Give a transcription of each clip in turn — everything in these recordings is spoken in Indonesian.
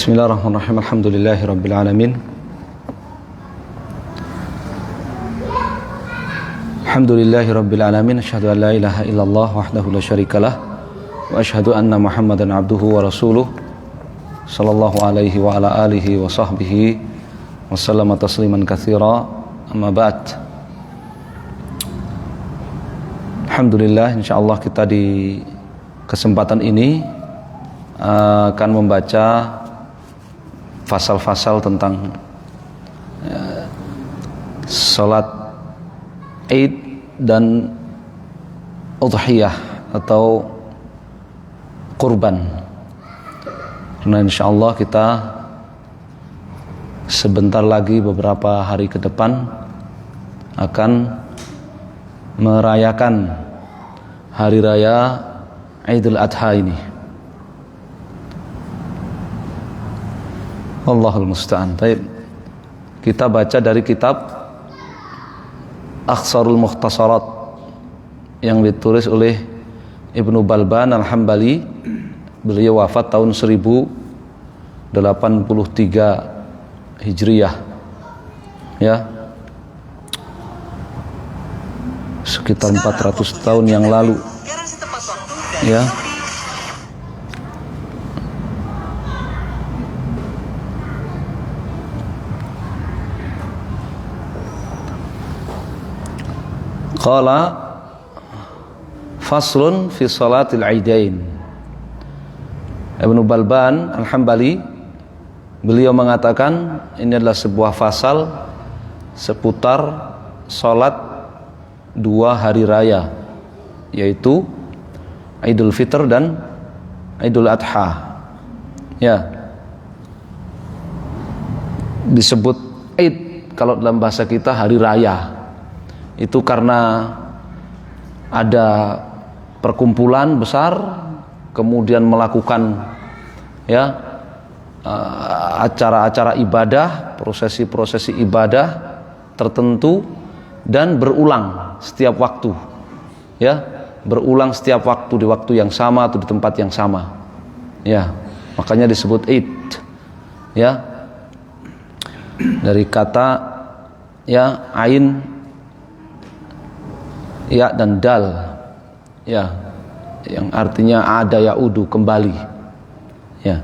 Bismillahirrahmanirrahim. Alhamdulillahirabbil alamin. Alhamdulillahirabbil alamin. Asyhadu an la ilaha illallah wahdahu la syarikalah wa asyhadu anna Muhammadan abduhu wa rasuluh sallallahu alaihi wa ala alihi wa sahbihi wa sallama tasliman katsira. Amma ba'd. Alhamdulillah, insyaallah kita di kesempatan ini akan membaca fasal-fasal tentang salat Id dan udhiyah atau kurban. Karena insyaallah kita sebentar lagi beberapa hari ke depan akan merayakan hari raya Idul Adha ini. Allahul musta'an. Baik. Kita baca dari kitab Akhsarul Mukhtasarat yang ditulis oleh Ibnu Balban Al-Hambali. Beliau wafat tahun 1083 Hijriyah. Ya. Sekitar 400 tahun yang lalu. Ya. Qala faslun fi salatil aidain. Ibnu Balban Al-Hambali beliau mengatakan ini adalah sebuah fasal seputar salat dua hari raya, yaitu Idul Fitr dan Idul Adha. Ya. Disebut Id kalau dalam bahasa kita hari raya. Itu karena ada perkumpulan besar kemudian melakukan ya acara-acara ibadah, prosesi-prosesi ibadah tertentu dan berulang setiap waktu. Ya, berulang setiap waktu di waktu yang sama atau di tempat yang sama. Ya, makanya disebut Id. Ya. Dari kata ya ain, ya dan dal, ya, yang artinya ada yaudu, kembali, ya.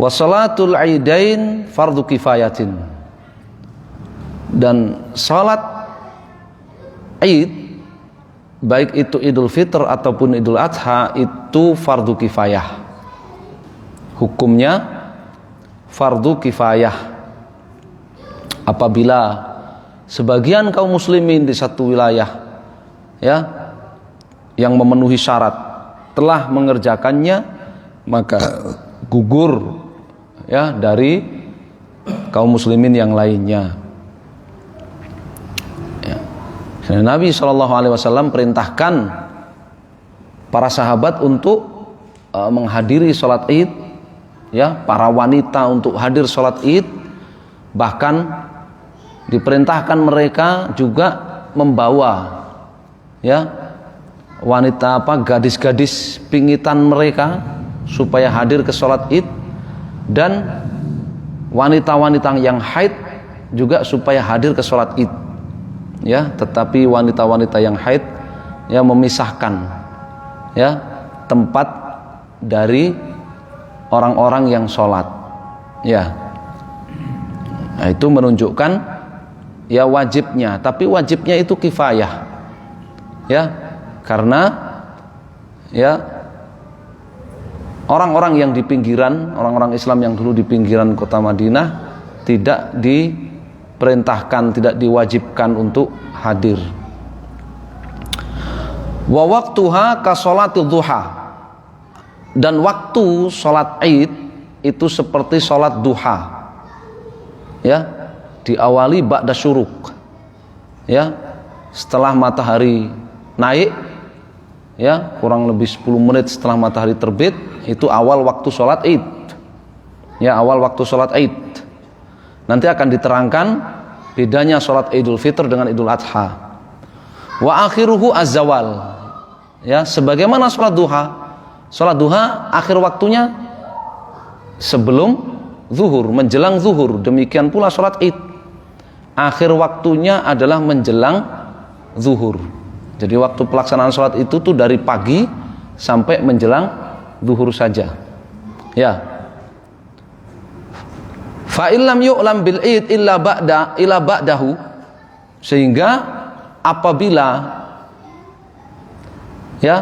Wasalatul aidain fardu kifayatin, dan salat Id baik itu Idul Fitr ataupun Idul Adha itu fardu kifayah. Hukumnya fardu kifayah. Apabila sebagian kaum muslimin di satu wilayah ya yang memenuhi syarat telah mengerjakannya, maka gugur ya dari kaum muslimin yang lainnya. Ya. Nabi SAW perintahkan para sahabat untuk menghadiri sholat Id, ya, para wanita untuk hadir sholat Id, bahkan diperintahkan mereka juga membawa ya wanita gadis-gadis pingitan mereka supaya hadir ke sholat Id, dan wanita-wanita yang haid juga supaya hadir ke sholat Id. Ya, tetapi wanita-wanita yang haid ya memisahkan ya tempat dari orang-orang yang sholat. Ya. Nah, itu menunjukkan ya wajibnya, tapi wajibnya itu kifayah. Ya, karena ya orang-orang yang di pinggiran, orang-orang Islam yang dulu di pinggiran kota Madinah tidak diperintahkan, tidak diwajibkan untuk hadir. Wa waqtuha ka sholatil duha, dan waktu sholat Id itu seperti sholat duha. Ya, diawali ba'da syuruk, ya, setelah matahari naik, ya, kurang lebih 10 menit setelah matahari terbit, itu awal waktu sholat Id, ya, awal waktu sholat Id. Nanti akan diterangkan bedanya sholat Idul Fitr dengan Idul Adha. Wa akhiruhu az-zawal, ya, sebagaimana sholat duha, Sholat duha akhir waktunya sebelum zuhur, menjelang zuhur. Demikian pula sholat id, akhir waktunya adalah menjelang zuhur. Jadi waktu pelaksanaan sholat itu tuh dari pagi sampai menjelang zuhur saja. Ya. Fa illam yu'lam bil id illa ba'dahu, sehingga apabila ya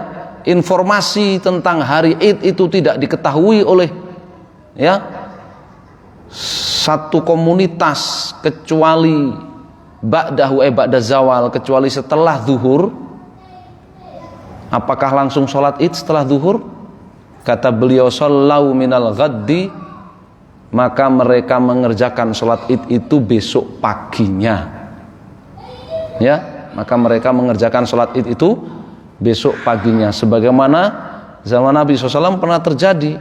informasi tentang hari id itu tidak diketahui oleh ya satu komunitas kecuali ba'dahu ba'da zawal, kecuali setelah zuhur, apakah langsung sholat id setelah zuhur? Kata beliau, sallau minal ghaddi, maka mereka mengerjakan sholat id itu besok paginya. Ya, maka mereka mengerjakan sholat id itu besok paginya. Sebagaimana zaman Nabi SAW pernah terjadi.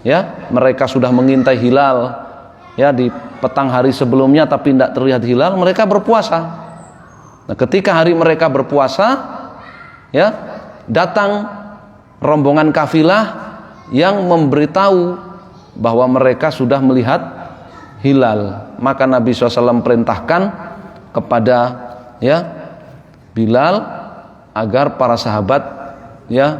Ya, mereka sudah mengintai hilal ya di petang hari sebelumnya, tapi tidak terlihat hilal, mereka berpuasa. Nah, ketika hari mereka berpuasa, ya, datang rombongan kafilah yang memberitahu bahwa mereka sudah melihat hilal. Maka Nabi SAW perintahkan kepada ya Bilal agar para sahabat ya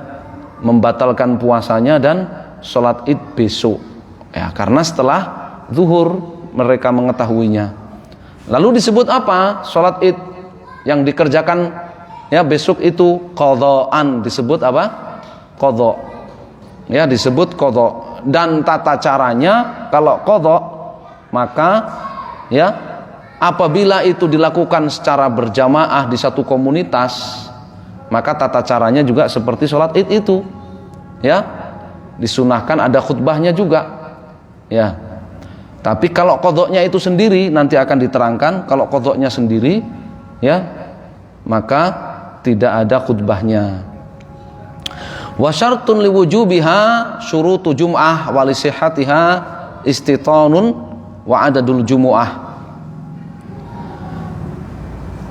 membatalkan puasanya dan sholat id besok. Ya, karena setelah zuhur mereka mengetahuinya. Lalu disebut apa? Sholat id yang dikerjakan ya besok itu qadhaan, disebut apa? Qadha. Ya, disebut qadha. Dan tata caranya kalau qadha, maka ya apabila itu dilakukan secara berjamaah di satu komunitas, maka tata caranya juga seperti sholat id itu. Ya, disunahkan ada khutbahnya juga. Ya. Tapi kalau qadhanya itu sendiri, nanti akan diterangkan, kalau qadhanya sendiri ya, maka tidak ada khutbahnya. Wa syartun liwujubiha syurutu jum'ah wa li sihhatiha istitanun wa adadul jumu'ah.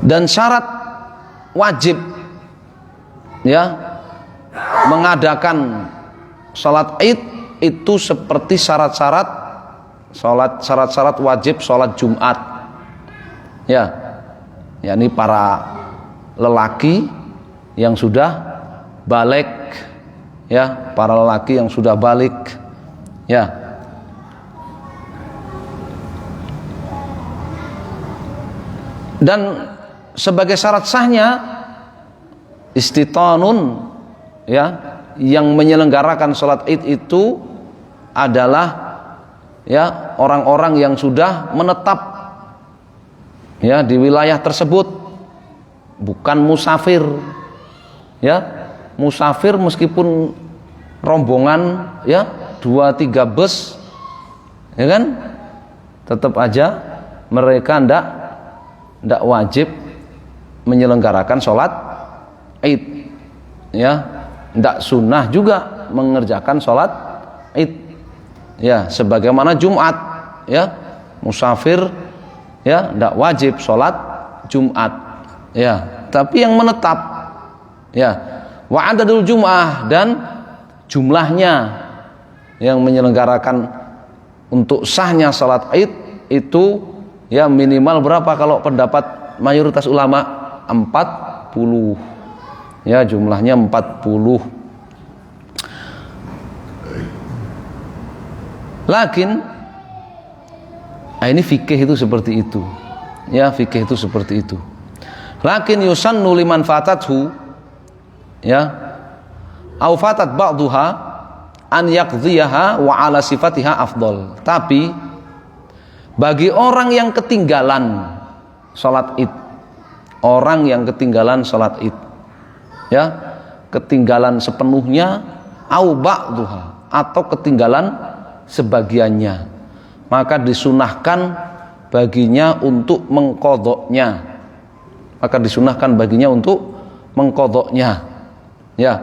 Dan syarat wajib ya mengadakan salat id itu seperti syarat-syarat wajib salat Jumat. Ya. Yakni para lelaki yang sudah balik, ya, para lelaki yang sudah balik, ya. Dan sebagai syarat sahnya istitanun, ya, yang menyelenggarakan sholat id itu adalah ya orang-orang yang sudah menetap ya di wilayah tersebut, bukan musafir. Ya, musafir meskipun rombongan ya 2-3 bus, ya kan, tetap aja mereka ndak wajib menyelenggarakan sholat id. Ya, ndak sunnah juga mengerjakan sholat id. Ya, sebagaimana Jumat, ya, musafir ya ndak wajib sholat Jumat. Ya, tapi yang menetap, ya, wa adadul jum'ah, dan jumlahnya yang menyelenggarakan untuk sahnya salat id itu ya minimal berapa? Kalau pendapat mayoritas ulama 40. Ya, jumlahnya 40. Lakin ini fikih itu seperti itu. Ya, fikih itu seperti itu. Lakin yusannu liman fatathu ya au fatat ba'daha an yaqdhiyaha wa ala sifatiha afdal. Tapi bagi orang yang ketinggalan salat id, orang yang ketinggalan salat id, ya, ketinggalan sepenuhnya au ba'daha, atau ketinggalan sebagiannya, maka disunahkan baginya untuk mengqadhanya. Maka disunahkan baginya untuk mengqadhanya. Ya.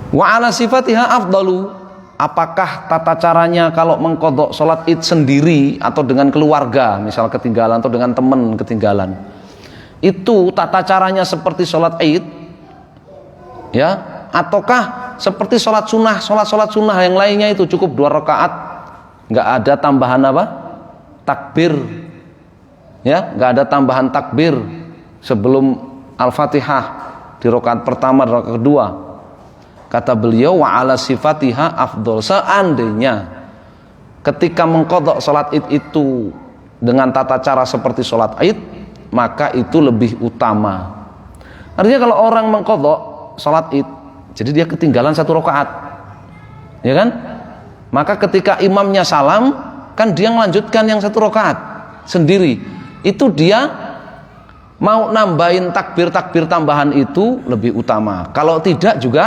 Wa ala sifatiha afdalu. Apakah tata caranya kalau mengqadha salat id sendiri atau dengan keluarga, misal ketinggalan, atau dengan teman ketinggalan, itu tata caranya seperti salat id, ya, ataukah seperti sholat sunnah yang lainnya itu cukup 2 rakaat, nggak ada tambahan apa? Takbir, ya, nggak ada tambahan takbir sebelum Al-Fatihah di rakaat pertama, rakaat kedua. Kata beliau, wa ala sifatiha afdol. Seandainya ketika mengqadha salat Id itu dengan tata cara seperti salat Id, maka itu lebih utama. Artinya kalau orang mengqadha salat Id, jadi dia ketinggalan 1 rakaat, ya kan? Maka ketika imamnya salam, kan dia melanjutkan yang 1 rakaat sendiri. Itu dia mau nambahin takbir tambahan itu lebih utama. Kalau tidak juga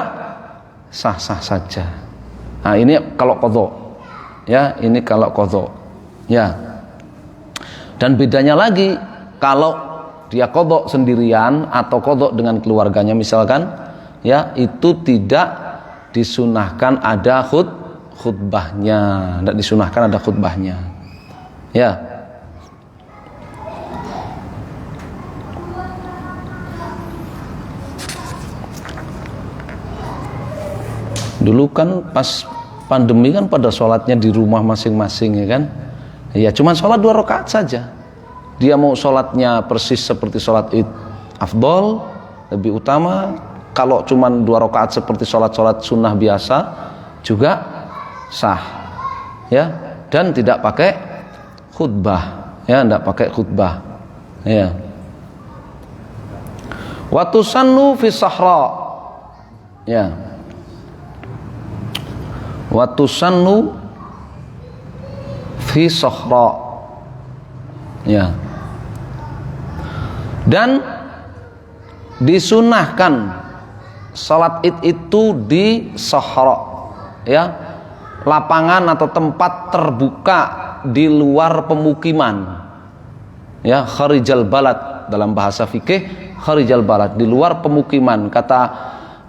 sah-sah saja. Nah, ini kalau qadha. Ya, ini kalau qadha. Ya. Dan bedanya lagi kalau dia qadha sendirian atau qadha dengan keluarganya misalkan, ya, itu tidak disunahkan ada khutbahnya, tidak disunahkan ada khutbahnya. Ya. Dulu kan pas pandemi kan pada sholatnya di rumah masing-masing, ya kan? Ya cuma sholat 2 rakaat saja. Dia mau sholatnya persis seperti sholat Id, afdol, lebih utama. Kalau cuma 2 rakaat seperti sholat sunnah biasa juga sah, ya. Dan tidak pakai khutbah, ya, tidak pakai khutbah, ya. Wa tusannu fi sahra, ya. Wa tusannu fi sahra, ya. Dan disunahkan salat Id itu di sahra, ya, lapangan atau tempat terbuka di luar pemukiman, ya, kharijal balad, dalam bahasa fikih kharijal balad, di luar pemukiman. Kata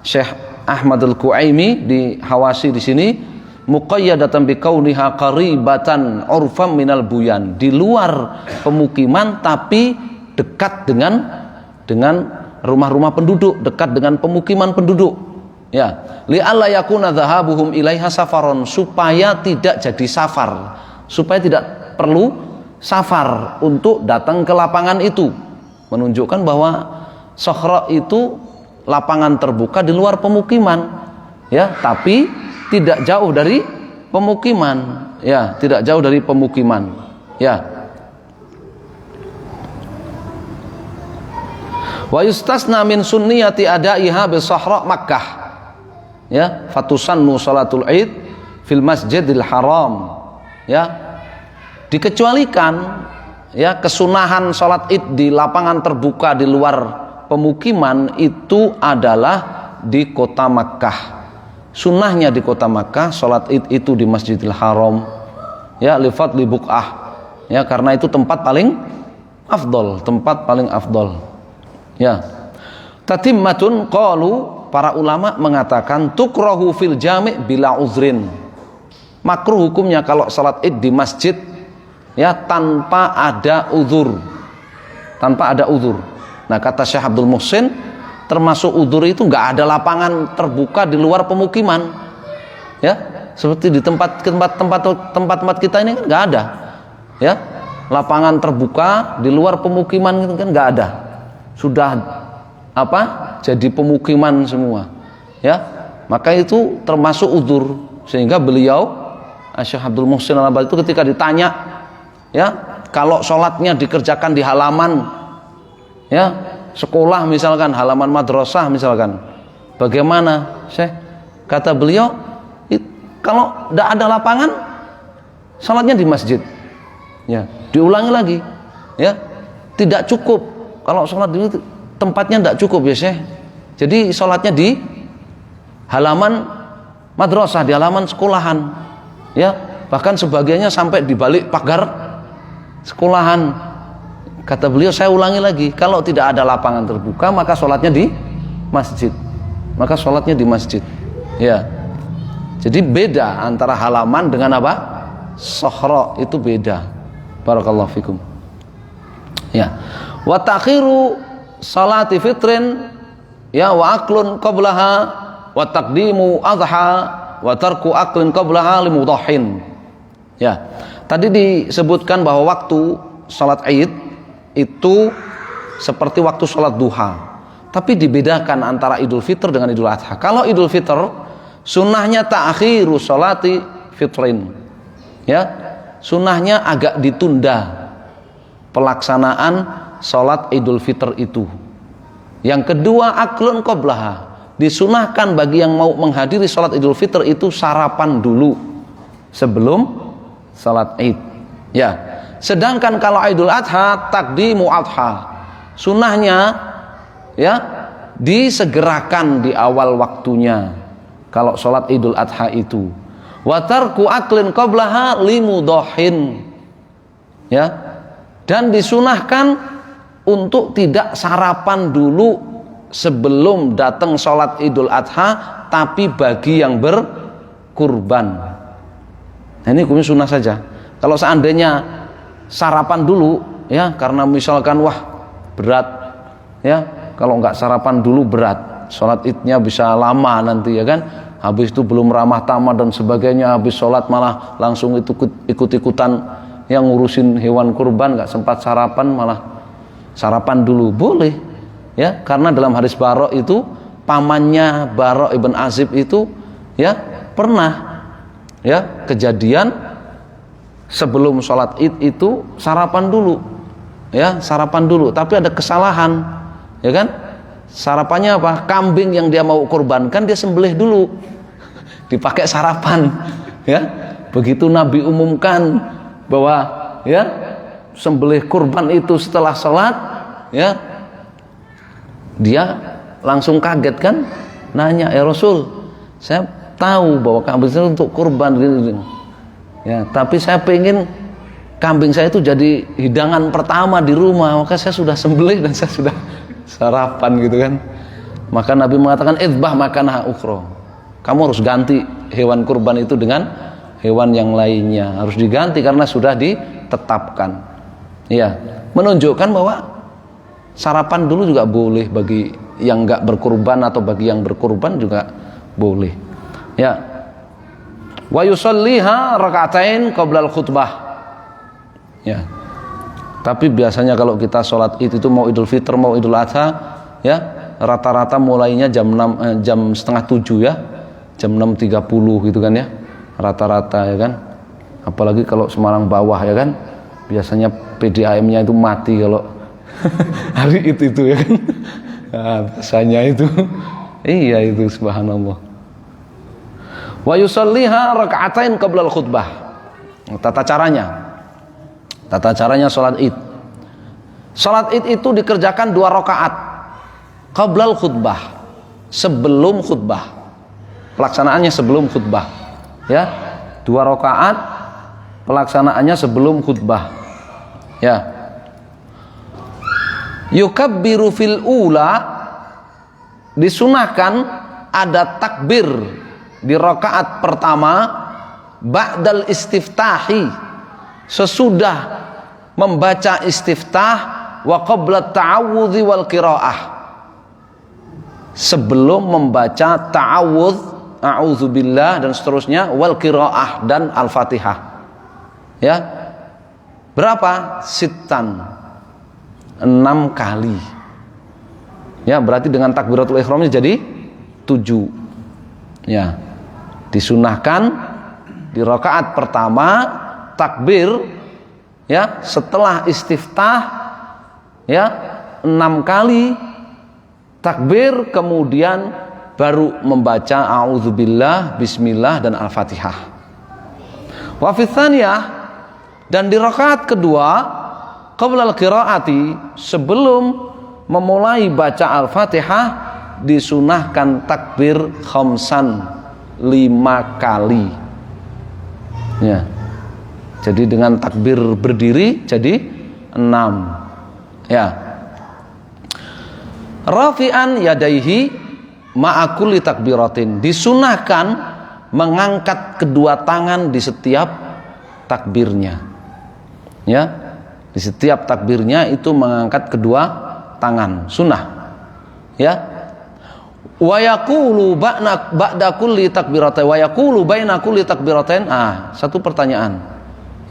Syekh Ahmad Al-Quaimi di Hawasi di sini, muqayyadatan bi kauniha qaribatan urfam minal buyan, di luar pemukiman tapi dekat dengan rumah-rumah penduduk, dekat dengan pemukiman penduduk, ya. Li alla yakuna dhahabuhum ilaiha safaron, supaya tidak jadi safar, supaya tidak perlu safar untuk datang ke lapangan itu, menunjukkan bahwa sahra itu lapangan terbuka di luar pemukiman, ya, tapi tidak jauh dari pemukiman, ya, tidak jauh dari pemukiman, ya. Wa yustasna min sunniyati adaiha bi sahra Makkah, ya, fatusannu salatul Id fil Masjidil Haram, ya. Dikecualikan, ya, kesunahan salat Id di lapangan terbuka di luar pemukiman itu adalah di kota Makkah. Sunnahnya di kota Makkah, salat Id itu di Masjidil Haram, ya, li fadli buq'ah, ya, karena itu tempat paling afdol, tempat paling afdol, ya. Tatimmatun qalu, para ulama mengatakan tukrahu fil jami' bila uzrin, makruh hukumnya kalau salat Id di masjid, ya, tanpa ada uzur, tanpa ada uzur. Nah, kata Syekh Abdul Muhsin, termasuk udzur itu nggak ada lapangan terbuka di luar pemukiman, ya, seperti di tempat kita ini kan nggak ada, ya, lapangan terbuka di luar pemukiman itu kan nggak ada, sudah apa, jadi pemukiman semua, ya. Maka itu termasuk udzur, sehingga beliau Syekh Abdul Muhsin Al-Abbad itu ketika ditanya, ya, kalau sholatnya dikerjakan di halaman, ya, sekolah misalkan, halaman madrasah misalkan, bagaimana, Syekh? Kata beliau, kalau tidak ada lapangan, salatnya di masjid, ya. Diulangi lagi, ya, tidak cukup kalau salat di tempatnya, tidak cukup, ya, Syekh. Jadi salatnya di halaman madrasah, di halaman sekolahan, ya, bahkan sebagiannya sampai di balik pagar sekolahan. Kata beliau, saya ulangi lagi, kalau tidak ada lapangan terbuka maka sholatnya di masjid, maka sholatnya di masjid, ya. Jadi beda antara halaman dengan apa, sahra, itu beda. Barakallahu fikum, ya. Wa ta'khiru salati fitrin, ya, wa aklun qablaha wa taqdimu adha wa tarku aklin qablaha limudahhin. Ya. Tadi disebutkan bahwa waktu salat Id itu seperti waktu salat duha. Tapi dibedakan antara Idul Fitr dengan Idul Adha. Kalau Idul Fitr sunnahnya ta'khiru sholati fitrin. Ya, sunnahnya agak ditunda pelaksanaan sholat Idul Fitr itu. Yang kedua, aklun qablaha. Disunahkan bagi yang mau menghadiri sholat Idul Fitr itu sarapan dulu sebelum sholat Id. Ya. Sedangkan kalau Idul Adha taqdimu adha. Sunnahnya ya disegerakan di awal waktunya kalau sholat Idul Adha itu. Wa tarku aklin qablaha limudahhin. Ya. Dan disunahkan untuk tidak sarapan dulu sebelum datang sholat Idul Adha, tapi bagi yang berkurban. Nah, ini hukumnya sunnah saja. Kalau seandainya sarapan dulu ya, karena misalkan wah berat ya, kalau nggak sarapan dulu berat, sholat Idnya bisa lama nanti ya kan, habis itu belum ramah tamah dan sebagainya, habis sholat malah langsung ikut-ikutan yang ngurusin hewan kurban, nggak sempat sarapan, malah sarapan dulu boleh ya, karena dalam hadis Bara itu pamannya Bara ibn Azib itu ya pernah ya kejadian sebelum sholat Id itu sarapan dulu ya, sarapan dulu, tapi ada kesalahan ya kan, sarapannya apa? Kambing yang dia mau kurbankan dia sembelih dulu dipakai sarapan ya. Begitu Nabi umumkan bahwa ya sembelih kurban itu setelah sholat ya, dia langsung kaget kan, nanya, ya Rasul, saya tahu bahwa kambing itu untuk kurban ya, tapi saya pengen kambing saya itu jadi hidangan pertama di rumah, maka saya sudah sembelih dan saya sudah sarapan gitu kan. Maka Nabi mengatakan idbah makanah ukhra, kamu harus ganti hewan kurban itu dengan hewan yang lainnya, harus diganti karena sudah ditetapkan ya, menunjukkan bahwa sarapan dulu juga boleh bagi yang enggak berkurban, atau bagi yang berkurban juga boleh ya. Wa yusalliha raka'atain qabla al-khutbah ya. Tapi biasanya kalau kita sholat Id itu mau Idul Fitr mau Idul Adha ya, rata-rata mulainya jam 6, jam setengah 7 ya, jam 6.30 gitu kan ya, rata-rata ya kan. Apalagi kalau Semarang bawah ya kan, biasanya PDAM-nya itu mati kalau hari itu ya kan. Nah, biasanya itu iya itu, subhanallah. Wa yusalliha raka'atain qabla al-khutbah. Tata caranya sholat Id. Sholat Id itu dikerjakan 2 rakaat qablal khutbah, sebelum khutbah. Pelaksanaannya sebelum khutbah ya, 2 rakaat pelaksanaannya sebelum khutbah ya. Yukabbiru fil ula, disunahkan ada takbir di rakaat pertama ba'dal istiftahi, sesudah membaca istiftah, wa qabla ta'awudhi wal qiraah, sebelum membaca ta'awudh, a'udzubillah dan seterusnya, wal qiraah dan al-fatihah ya. Berapa? Sittan, 6 kali ya, berarti dengan takbiratul ihramnya jadi 7 ya. Disunahkan di rakaat pertama takbir ya, setelah istiftah ya 6 kali takbir, kemudian baru membaca a'udzubillah, bismillah dan al-fatihah. Wa fi tsaniyah, dan di rakaat kedua qabla al-qiraati, sebelum memulai baca al-fatihah disunahkan takbir khamsan, 5 kali ya. Jadi dengan takbir berdiri jadi 6 ya. Rafi'an yadaihi ma'a kulli takbiratin, disunahkan mengangkat kedua tangan di setiap takbirnya ya. Di setiap takbirnya itu mengangkat kedua tangan, sunnah ya. Wa yaqulu ba'da kulli takbiratain wa yaqulu baina kulli takbiratain. Satu pertanyaan.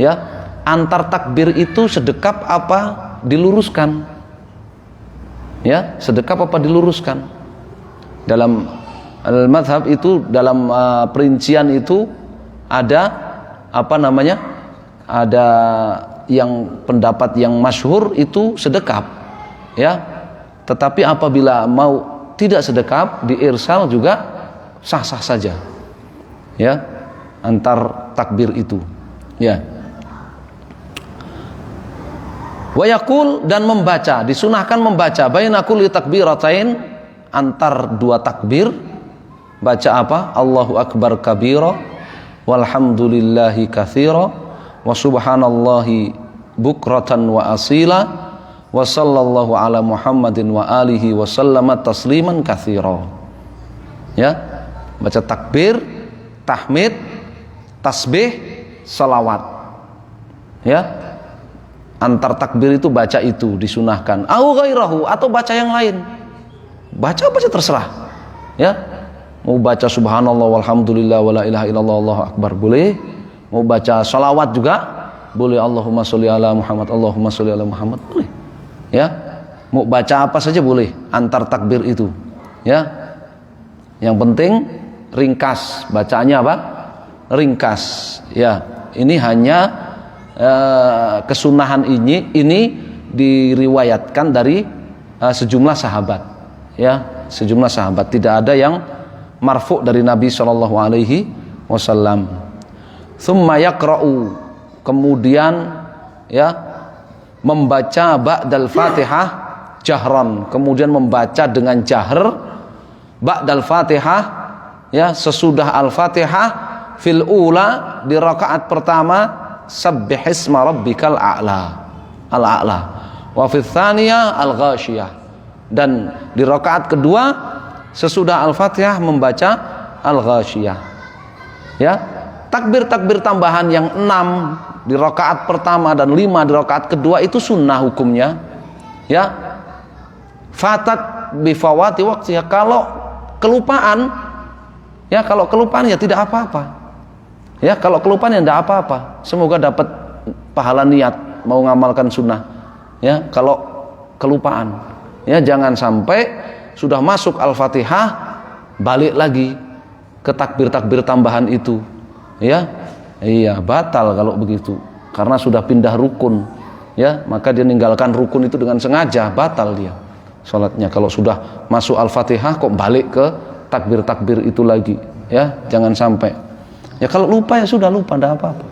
Ya, antar takbir itu sedekap apa diluruskan? Ya, sedekap apa diluruskan? Dalam al-madhab itu, dalam perincian itu ada apa namanya? Ada yang pendapat yang masyhur itu sedekap. Ya. Tetapi apabila mau tidak sedekap, diirsal juga sah-sah saja. Ya, antar takbir itu. Ya. Wa yaqul, dan membaca, disunahkan membaca baina kulli takbiratain, antar dua takbir, baca apa? Allahu akbar kabira walhamdulillahi katsira wa subhanallahi bukratan wa asila wa sallallahu ala Muhammadin wa alihi wa sallama tasliman katsira. Ya, baca takbir, tahmid, tasbih, salawat. Ya, antar takbir itu baca itu disunahkan. Au ghairahu, atau baca yang lain. Baca terserah. Ya, mau baca subhanallah walhamdulillah wala ilaha illallah Allahu akbar boleh. Mau baca salawat juga boleh. Allahumma sholli ala Muhammad, Allahumma sholli ala Muhammad boleh. Ya, mau baca apa saja boleh antar takbir itu. Ya, yang penting ringkas, bacaannya apa? Ringkas. Ya, ini hanya kesunahan ini diriwayatkan dari sejumlah sahabat. Ya, sejumlah sahabat, tidak ada yang marfu' dari Nabi Shallallahu Alaihi Wasallam. Tsumma yaqra'u, kemudian ya membaca ba'dal Fatihah jahran, kemudian membaca dengan jahr ba'dal Fatihah, ya, sesudah Al-Fatihah, fil ula, di rakaat pertama, sabbihisma rabbikal a'la, al-a'la, wa fil tsaniyah al-ghasyiyah, dan di rakaat kedua sesudah Al-Fatihah membaca al-ghasyiyah. Ya, takbir-takbir tambahan yang 6 di rakaat pertama dan 5 di rakaat kedua itu sunnah hukumnya. Ya, fatat bifawati waktiha, kalau kelupaan, ya, kalau kelupaan ya tidak apa-apa. Ya, kalau kelupaan ya tidak apa-apa. Semoga dapat pahala niat mau ngamalkan sunnah. Ya, kalau kelupaan, ya, jangan sampai sudah masuk Al-Fatihah balik lagi ke takbir-takbir tambahan itu. Ya, iya, batal kalau begitu, karena sudah pindah rukun. Ya, maka dia meninggalkan rukun itu dengan sengaja, batal dia salatnya. Kalau sudah masuk Al-Fatihah kok balik ke takbir-takbir itu lagi. Ya, jangan sampai. Ya, kalau lupa ya sudah lupa, tidak apa-apa.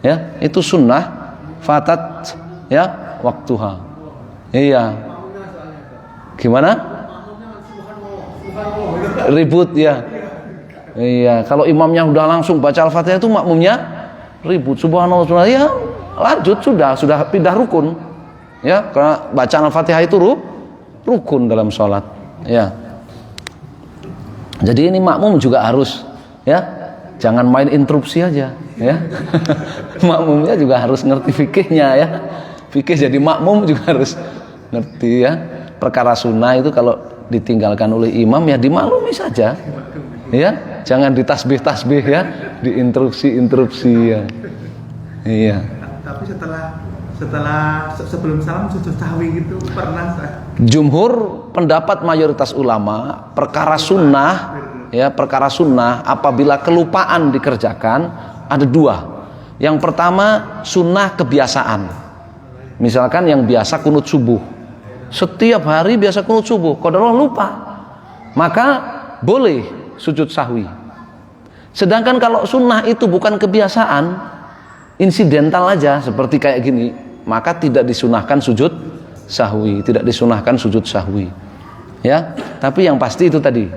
Ya, itu sunnah fatat, ya, waktuha. Iya. Gimana? Ribut ya. Iya, kalau imamnya udah langsung baca Al-Fatihah itu makmumnya ribut, subhanallah, ya lanjut, sudah pindah rukun. Ya, karena bacaan Al-Fatihah itu rukun dalam sholat. Ya. Jadi ini makmum juga harus, ya, jangan main interupsi aja, ya. Makmumnya juga harus ngerti fikihnya, ya. Fikih jadi makmum juga harus ngerti, ya. Perkara sunnah itu kalau ditinggalkan oleh imam ya dimaklumi saja. Ya, jangan ditasbih-tasbih, ya, diinterupsi ya. Iya. Tapi sebelum salam sujud sahwi gitu pernah. Jumhur pendapat mayoritas ulama, perkara sunnah, ya, perkara sunnah apabila kelupaan dikerjakan ada dua. Yang pertama sunnah kebiasaan. Misalkan yang biasa kunut subuh, setiap hari biasa kunut subuh, qadarullah lupa, maka boleh sujud sahwi. Sedangkan kalau sunnah itu bukan kebiasaan, insidental aja seperti kayak gini, maka tidak disunahkan sujud sahwi, tidak disunahkan sujud sahwi. Ya, tapi yang pasti itu tadi,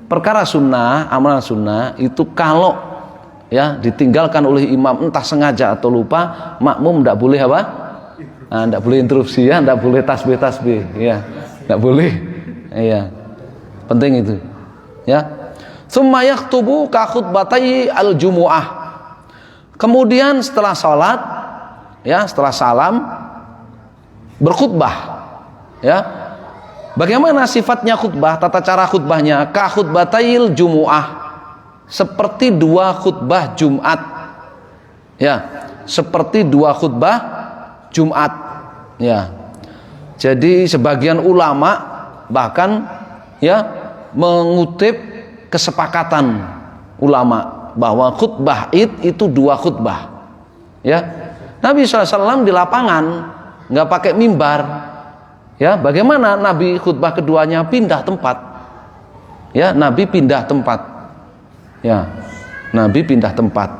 perkara sunnah, amalan sunnah itu kalau, ya, ditinggalkan oleh imam entah sengaja atau lupa, makmum tidak boleh apa? Tidak boleh interupsi, ya, tidak boleh tasbih, ya, tidak boleh. Iya, penting itu. Ya. Tsumma yaktubu ka khutbatai al-jumu'ah. Kemudian setelah salat, ya, setelah salam berkhutbah, ya. Bagaimana sifatnya khutbah, tata cara khutbahnya? Ka khutbatail jumu'ah, seperti dua khutbah Jumat. Ya, seperti dua khutbah Jumat. Ya. Jadi sebagian ulama bahkan ya mengutip kesepakatan ulama bahwa khutbah Id itu dua khutbah. Ya, Nabi SAW di lapangan nggak pakai mimbar. Ya, bagaimana Nabi khutbah keduanya pindah tempat? Ya, Nabi pindah tempat. Ya, Nabi pindah tempat.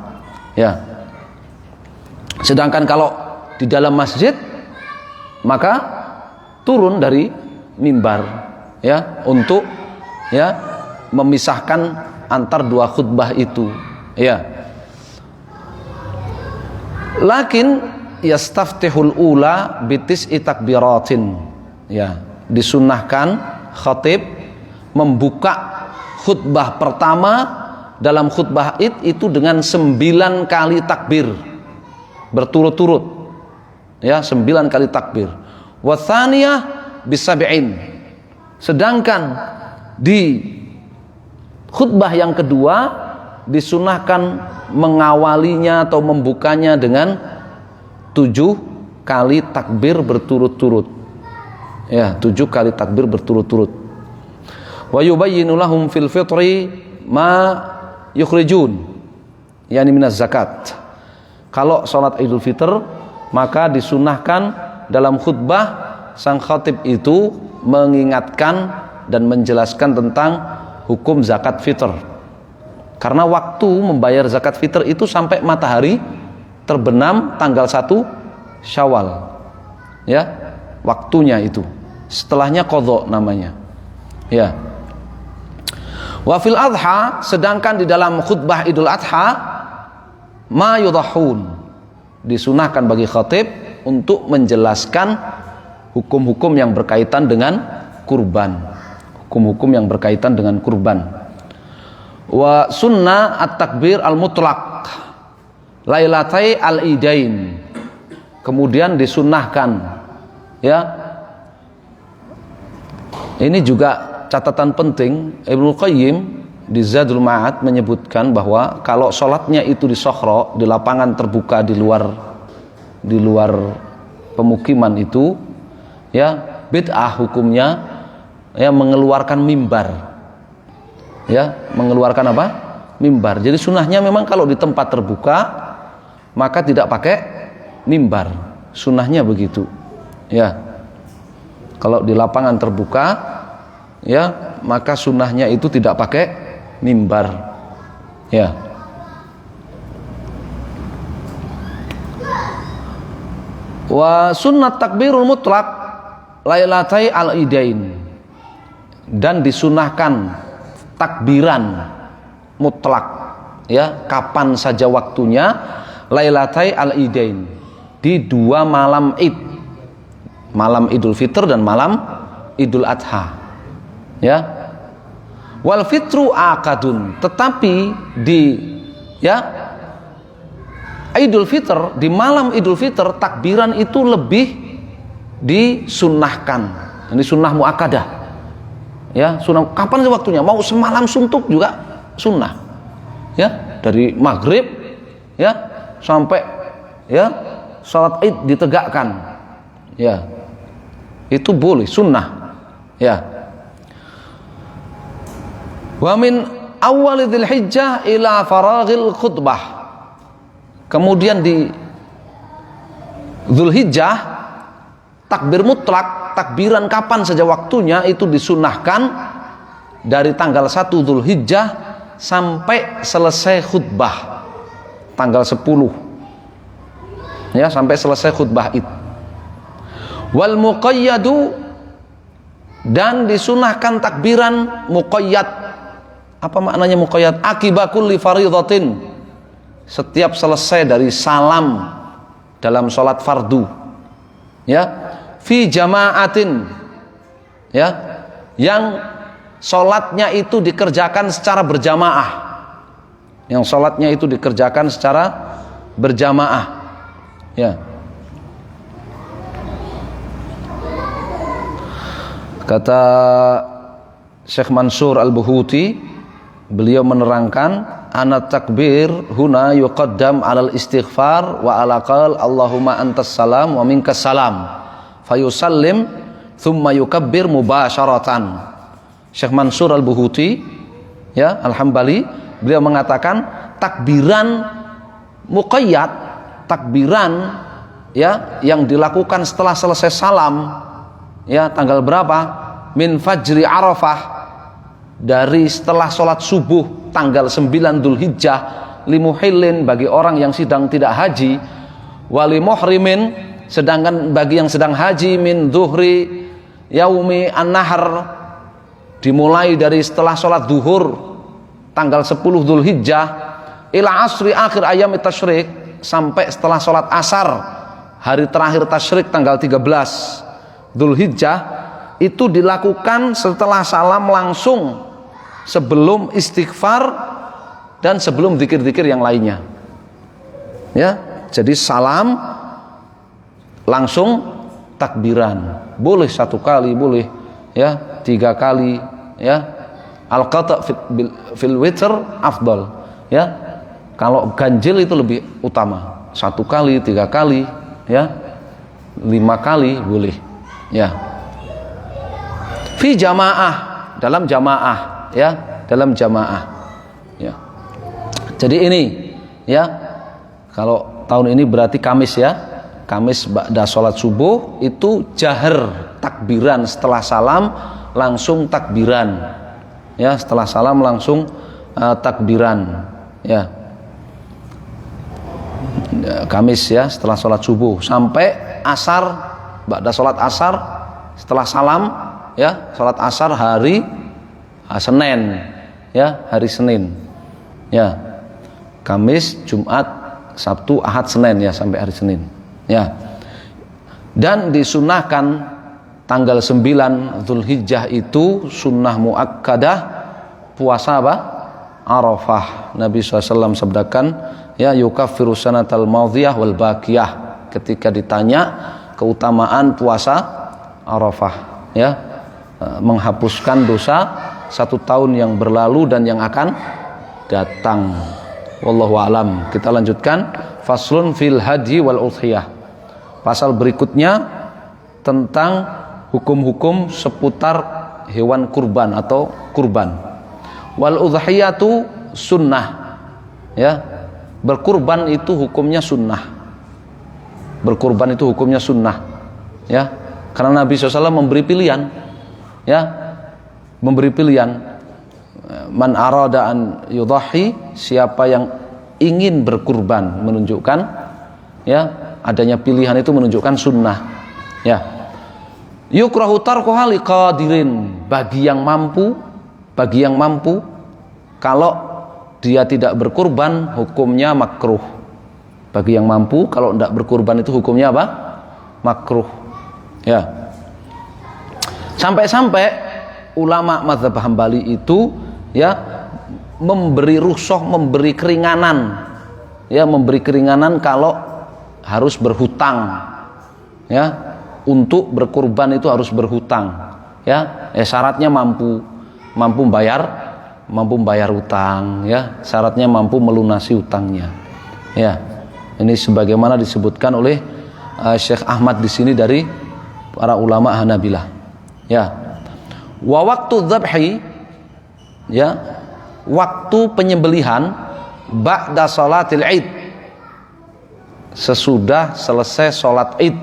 Ya. Sedangkan kalau di dalam masjid maka turun dari mimbar, ya, untuk ya memisahkan antar dua khutbah itu. Ya. Lakin yastaftihul ula bitis'i takbiratin. Ya, disunnahkan khatib membuka khutbah pertama dalam khutbah Id itu dengan 9 kali takbir berturut-turut. Ya, 9 kali takbir. Wa tsaniyah bisab'in. Sedangkan di khutbah yang kedua disunahkan mengawalinya atau membukanya dengan 7 kali takbir berturut-turut. Ya, 7 kali takbir berturut-turut. Wa yubayyinu lahum fil fitri ma yukhrijun, yani minaz zakat. Kalau sholat Idul Fitr maka disunahkan dalam khutbah sang khatib itu mengingatkan dan menjelaskan tentang hukum zakat fitr. Karena waktu membayar zakat fitr itu sampai matahari terbenam tanggal 1 Syawal. Ya, waktunya itu. Setelahnya qadha namanya. Ya. Wa fil adha, sedangkan di dalam khutbah Idul Adha ma yudhahun, disunahkan bagi khatib untuk menjelaskan hukum-hukum yang berkaitan dengan kurban. Hukum-hukum yang berkaitan dengan kurban. Wa sunnah at-takbir al-mutlaq lailatai al-idain. Kemudian disunnahkan, ya. Ini juga catatan penting, Ibnu Qayyim di Zadul Ma'ad menyebutkan bahwa kalau sholatnya itu di sokhro, di lapangan terbuka di luar pemukiman itu, ya bid'ah hukumnya, ya mengeluarkan mimbar. Ya, mengeluarkan apa? Mimbar. Jadi sunnahnya memang kalau di tempat terbuka maka tidak pakai mimbar. Sunnahnya begitu. Ya. Kalau di lapangan terbuka, ya, maka sunnahnya itu tidak pakai mimbar. Ya. Wa sunnat takbirul mutlaq lailatai al-idain, dan disunahkan takbiran mutlak, ya, kapan saja waktunya, lailatai al-idain, di 2 malam Id, malam Idul Fitr dan malam Idul Adha. Ya. Wal fitru aqadun, tetapi di, ya, Idul Fitr, di malam Idul Fitr takbiran itu lebih disunnahkan. Ini sunnah muakkadah. Ya, sunnah kapan sih waktunya? Mau semalam suntuk juga sunnah. Ya, dari maghrib, ya, sampai, ya, salat Id ditegakkan. Ya. Itu boleh, sunnah. Ya. Wa min awal Dzul Hijjah ila faraghil khutbah. Kemudian di Dzulhijjah takbir mutlak, takbiran kapan saja waktunya itu disunahkan dari tanggal 1 Dzulhijjah sampai selesai khutbah tanggal 10. Ya, sampai selesai khutbah Id. Wal muqayyadu, dan disunahkan takbiran muqayyad. Apa maknanya muqayyad? Akiba kulli fardhatin, setiap selesai dari salam dalam sholat fardu, ya, fi jama'atin, ya, yang sholatnya itu dikerjakan secara berjamaah, yang sholatnya itu dikerjakan secara berjamaah, ya. Kata Syekh Mansur Al-Buhuti, beliau menerangkan ana takbir huna yuqaddam alal istighfar wa ala qal Allahumma antas salam wa minkas salam fayusallim thumma yukabbir mubasyaratan. Syekh Mansur Al-Buhuti ya Al-Hambali, beliau mengatakan takbiran muqayyad, takbiran ya yang dilakukan setelah selesai salam ya tanggal berapa? Min fajri Arafah, dari setelah sholat subuh tanggal 9 Dzulhijjah, limuhillin bagi orang yang sedang tidak haji, wali muhrimin sedangkan bagi yang sedang haji, min zuhri yaumi an-nahr, dimulai dari setelah sholat duhur tanggal 10 Dzulhijjah, ila asri akhir ayam tasyrik, sampai setelah sholat asar hari terakhir tasyrik tanggal 13 Dzulhijjah, itu dilakukan setelah salam langsung, sebelum istighfar dan sebelum zikir-zikir yang lainnya. Ya, jadi salam langsung takbiran. Boleh 1 kali, boleh ya 3 kali ya. Al-qata' fil witr afdal ya. Kalau ganjil itu lebih utama. 1 kali, 3 kali ya. 5 kali boleh ya. Fi jamaah, dalam jamaah ya, dalam jamaah ya. Jadi ini ya, kalau tahun ini berarti Kamis ya, Kamis ba'da sholat subuh itu jahar takbiran, setelah salam langsung takbiran ya, setelah salam langsung takbiran ya. Kamis ya, setelah sholat subuh sampai asar, ba'da sholat asar setelah salam ya, sholat asar hari Senin ya, hari Senin ya, Kamis, Jumat, Sabtu, Ahad, Senin ya, sampai hari Senin ya. Dan disunahkan tanggal 9 Dzulhijjah itu sunnah muakkadah puasa apa? Arafah. Nabi SAW sabdakan ya, yukaffiru sanatal madhiyah wal baqiyah, ketika ditanya keutamaan puasa Arafah ya, menghapuskan dosa 1 tahun yang berlalu dan yang akan datang. Wallahu a'lam. Kita lanjutkan faslun fil hadyi wal udhiyah. Pasal berikutnya tentang hukum-hukum seputar hewan kurban atau kurban. Wal udhiyatu sunnah ya. Berkurban itu hukumnya sunnah. Berkurban itu hukumnya sunnah ya. Karena Nabi SAW memberi pilihan ya, memberi pilihan, man arada an yudhahi, siapa yang ingin berkurban, menunjukkan ya adanya pilihan itu menunjukkan sunnah ya. Yukrahu tarkuha liqadirin, bagi yang mampu, kalau dia tidak berkurban hukumnya makruh. Bagi yang mampu kalau tidak berkurban itu hukumnya apa? Makruh ya. Sampai-sampai ulama mazhab Hambali itu ya memberi rukhsah, memberi keringanan ya, memberi keringanan kalau harus berhutang ya, untuk berkurban itu harus berhutang ya, syaratnya mampu bayar utang ya, syaratnya mampu melunasi utangnya ya. Ini sebagaimana disebutkan oleh Syekh Ahmad di sini dari para ulama Hanabilah ya. Wa waktu dzabhi ya, waktu penyembelihan ba'da salatil id, sesudah selesai sholat id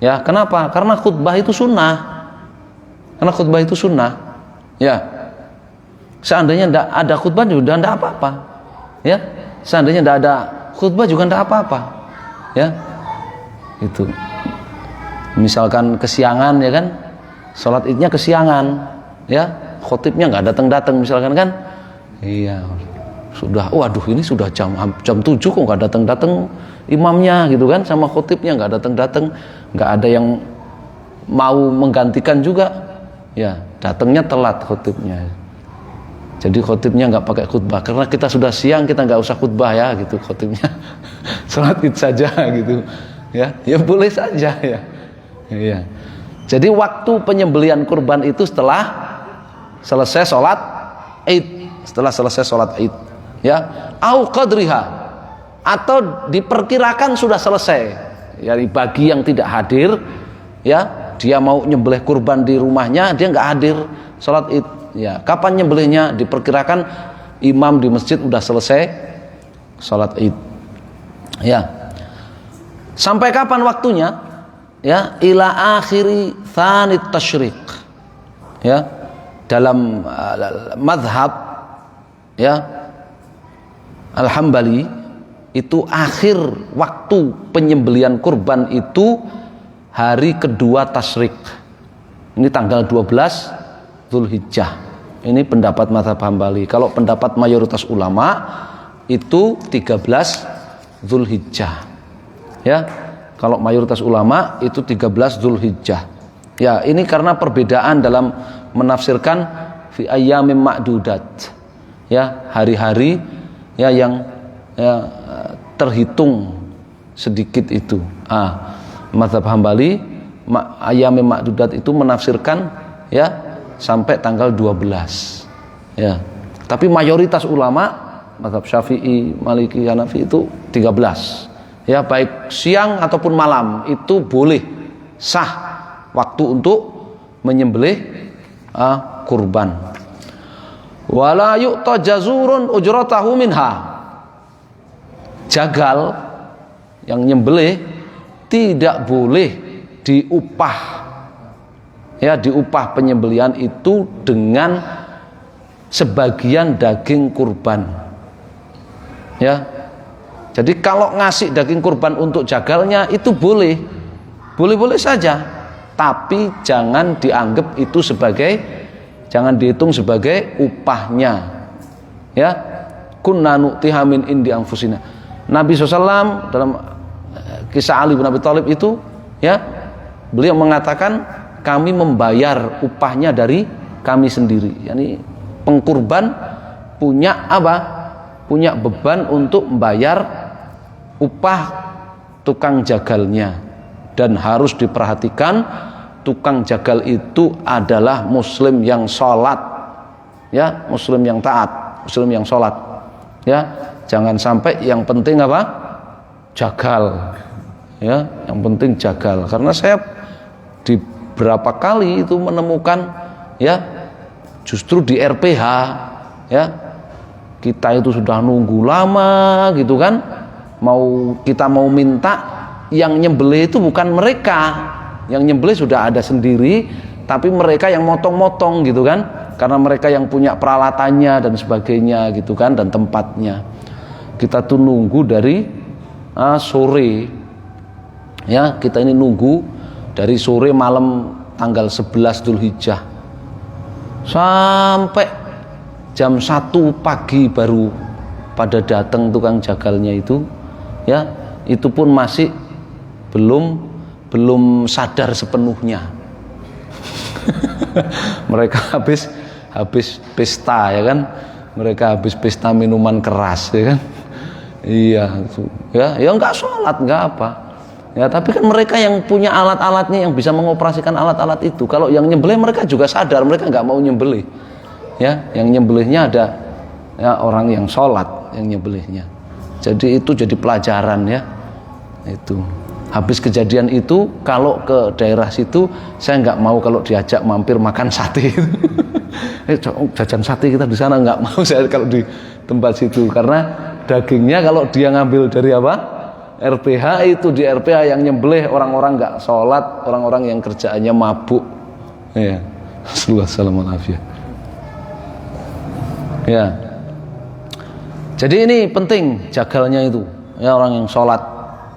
ya. Kenapa? Karena khutbah itu sunnah. Ya. Seandainya tidak ada khutbah juga tidak apa-apa ya. Seandainya tidak ada khutbah juga tidak apa-apa ya. Itu misalkan kesiangan ya kan, sholat idnya kesiangan ya, khotibnya nggak datang misalkan kan, iya sudah, waduh ini sudah jam 7 kok nggak datang imamnya gitu kan, sama khotibnya nggak datang, nggak ada yang mau menggantikan juga ya, datangnya telat khotibnya. Jadi khotibnya nggak pakai khutbah karena kita sudah siang, kita nggak usah khutbah ya gitu, khotibnya sholat id saja gitu ya, ya boleh saja ya. Iya. Jadi waktu penyembelihan kurban itu setelah selesai sholat Id, setelah selesai sholat Id, ya, au qadriha, atau diperkirakan sudah selesai. Ya, bagi yang tidak hadir, ya, dia mau nyembelih kurban di rumahnya, dia nggak hadir sholat Id. Ya, kapan nyembelihnya? Diperkirakan imam di masjid udah selesai sholat Id. Ya, sampai kapan waktunya? Ya, ila akhiri tsanit tasyriq. Ya, dalam madhab, ya, Al-Hambali itu akhir waktu penyembelihan kurban itu hari kedua tasyrik. Ini tanggal 12 Dzulhijjah. Ini pendapat mazhab Hambali. Kalau pendapat mayoritas ulama itu 13 Dzulhijjah. Ya, kalau mayoritas ulama itu 13 Dzulhijjah. Ya, ini karena perbedaan dalam menafsirkan fi ayyamim ma'dudat. Ya, hari-hari ya yang ya, terhitung sedikit itu. Mazhab Hambali ayyamim ma'dudat itu menafsirkan ya sampai tanggal 12. Ya. Tapi mayoritas ulama mazhab Syafi'i, Maliki, Hanafi itu 13. Ya, baik siang ataupun malam itu boleh sah waktu untuk menyembelih kurban. Wala yu'ta jazurun ujratahu minha. Jagal yang nyembelih tidak boleh diupah. Ya, diupah penyembelihan itu dengan sebagian daging kurban. Ya. Jadi kalau ngasih daging kurban untuk jagalnya itu boleh. Boleh-boleh saja. Tapi jangan dianggap itu sebagai, jangan dihitung sebagai upahnya. Ya. Kunna nu'tiha min indi anfusina. Nabi SAW dalam kisah Ali bin Abi Thalib itu, ya, beliau mengatakan kami membayar upahnya dari kami sendiri. Yani pengkurban punya apa? Punya beban untuk membayar upah tukang jagalnya, dan harus diperhatikan tukang jagal itu adalah muslim yang sholat, ya, muslim yang taat, muslim yang sholat, ya, jangan sampai yang penting apa? Jagal, ya, yang penting jagal. Karena saya di berapa kali itu menemukan, ya, justru di RPH, ya, kita itu sudah nunggu lama gitu kan, kita mau minta, yang nyembelih itu bukan mereka, yang nyembelih sudah ada sendiri, tapi mereka yang motong-motong gitu kan, karena mereka yang punya peralatannya dan sebagainya gitu kan, dan tempatnya. Kita tuh nunggu dari sore, ya, kita ini nunggu dari sore malam tanggal 11 Dzulhijjah sampai jam 1 pagi baru pada datang tukang jagalnya itu, ya, itu pun masih belum sadar sepenuhnya. Mereka habis pesta, ya kan, mereka habis pesta minuman keras, ya kan, iya, ya nggak sholat, nggak apa, ya, tapi kan mereka yang punya alat-alatnya, yang bisa mengoperasikan alat-alat itu. Kalau yang nyembelih mereka juga sadar, mereka nggak mau nyembelih. Ya, yang nyembelihnya ada, ya, orang yang sholat yang nyembelihnya. Jadi itu jadi pelajaran, ya. Itu habis kejadian itu, kalau ke daerah situ saya nggak mau kalau diajak mampir makan sate. Jajan sate kita di sana, nggak mau saya kalau di tempat situ, karena dagingnya kalau dia ngambil dari apa? RPH, itu di RPH yang nyembelih orang-orang nggak sholat, orang-orang yang kerjaannya mabuk. Ya, Assalamualaikum. Ya, jadi ini penting jagalnya itu, ya, orang yang sholat,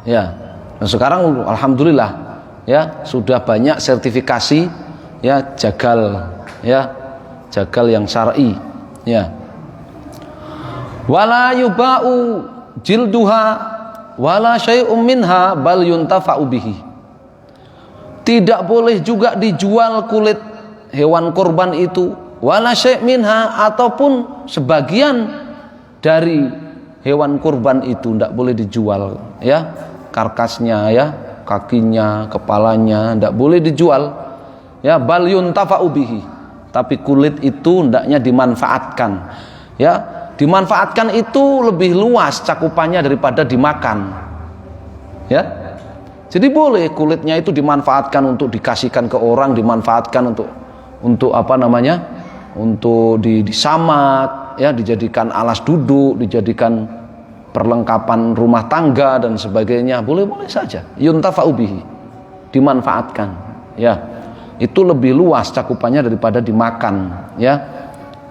ya. Nah, sekarang alhamdulillah, ya, sudah banyak sertifikasi, ya, jagal, ya, jagal yang syar'i, ya. Wala yuba'u jilduha wala syai'um minha bal yuntafa'u bihi. Tidak boleh juga dijual kulit hewan kurban itu, wala syai' minha, ataupun sebagian dari hewan kurban itu tidak boleh dijual, ya, karkasnya, ya, kakinya, kepalanya tidak boleh dijual, Ya, bal yuntafa'u bihi. Tapi kulit itu hendaknya dimanfaatkan. Ya, dimanfaatkan itu lebih luas cakupannya daripada dimakan. Ya. Jadi boleh kulitnya itu dimanfaatkan untuk dikasihkan ke orang, dimanfaatkan untuk apa namanya? Untuk disamak, ya, dijadikan alas duduk, dijadikan perlengkapan rumah tangga dan sebagainya. Boleh-boleh saja. Yuntafa'u bihi. Dimanfaatkan, ya. Itu lebih luas cakupannya daripada dimakan, ya,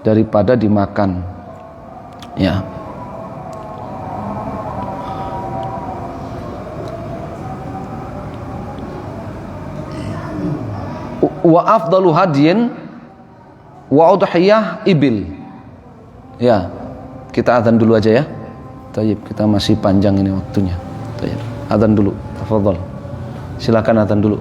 daripada dimakan, ya. Wa afdalu hadiyin wa udhiyah ibil, ya. Kita adzan dulu aja ya. Tayyib, kita masih panjang ini waktunya. Tayyib, adzan dulu, tafadhol. Silakan adzan dulu.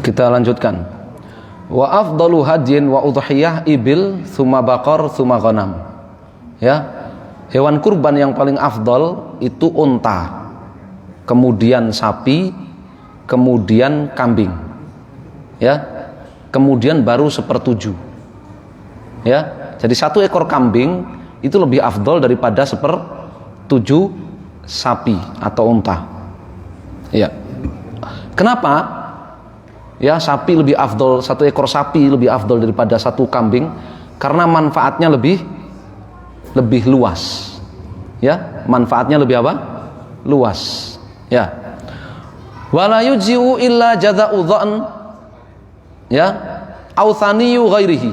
Kita lanjutkan. Wa afdalu hadyin wa udhiyah ibil tsumma baqar tsumma ghanam. Ya. Hewan kurban yang paling afdal itu unta, kemudian sapi, kemudian kambing. Ya. Kemudian baru sepertujuh. Ya. Jadi 1 ekor kambing itu lebih afdal daripada sepertujuh sapi atau unta. Ya. Kenapa? Ya, sapi lebih afdol, 1 ekor sapi lebih afdol daripada 1 kambing karena manfaatnya lebih luas. Ya, manfaatnya lebih apa? Luas. Ya. Wala yujzi'u illa jaza'u dha'n. Ya, au thaniyu ghairihi.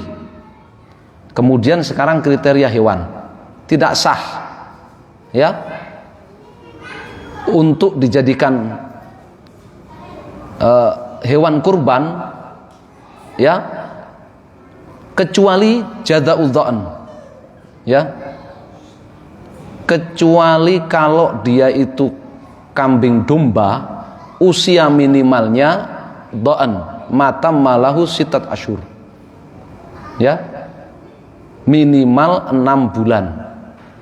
Kemudian sekarang kriteria hewan. Tidak sah. Ya. Untuk dijadikan hewan kurban, ya, kecuali jadza'udz dha'n, ya, kecuali kalau dia itu kambing domba, usia minimalnya dha'n mata malahu sitat asyur, ya, minimal 6 bulan.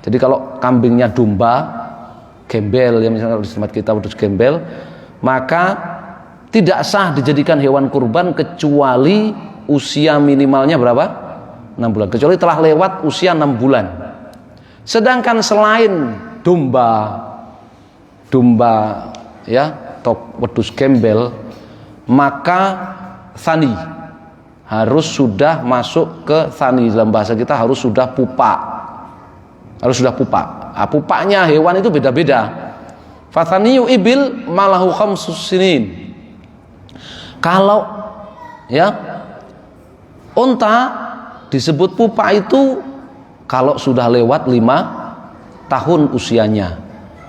Jadi kalau kambingnya domba gembel, ya misalnya kalau di tempat kita wedhus gembel, maka tidak sah dijadikan hewan kurban kecuali usia minimalnya berapa? 6 bulan. Kecuali telah lewat usia 6 bulan. Sedangkan selain domba ya, atau wedhus gembel, maka tsani harus sudah masuk ke tsani. Dalam bahasa kita harus sudah pupa. Harus sudah pupa. Nah, pupanya hewan itu beda-beda. Fathaniyu ibil malahu khamsus sinin. Kalau ya unta disebut pupa itu kalau sudah lewat 5 tahun usianya.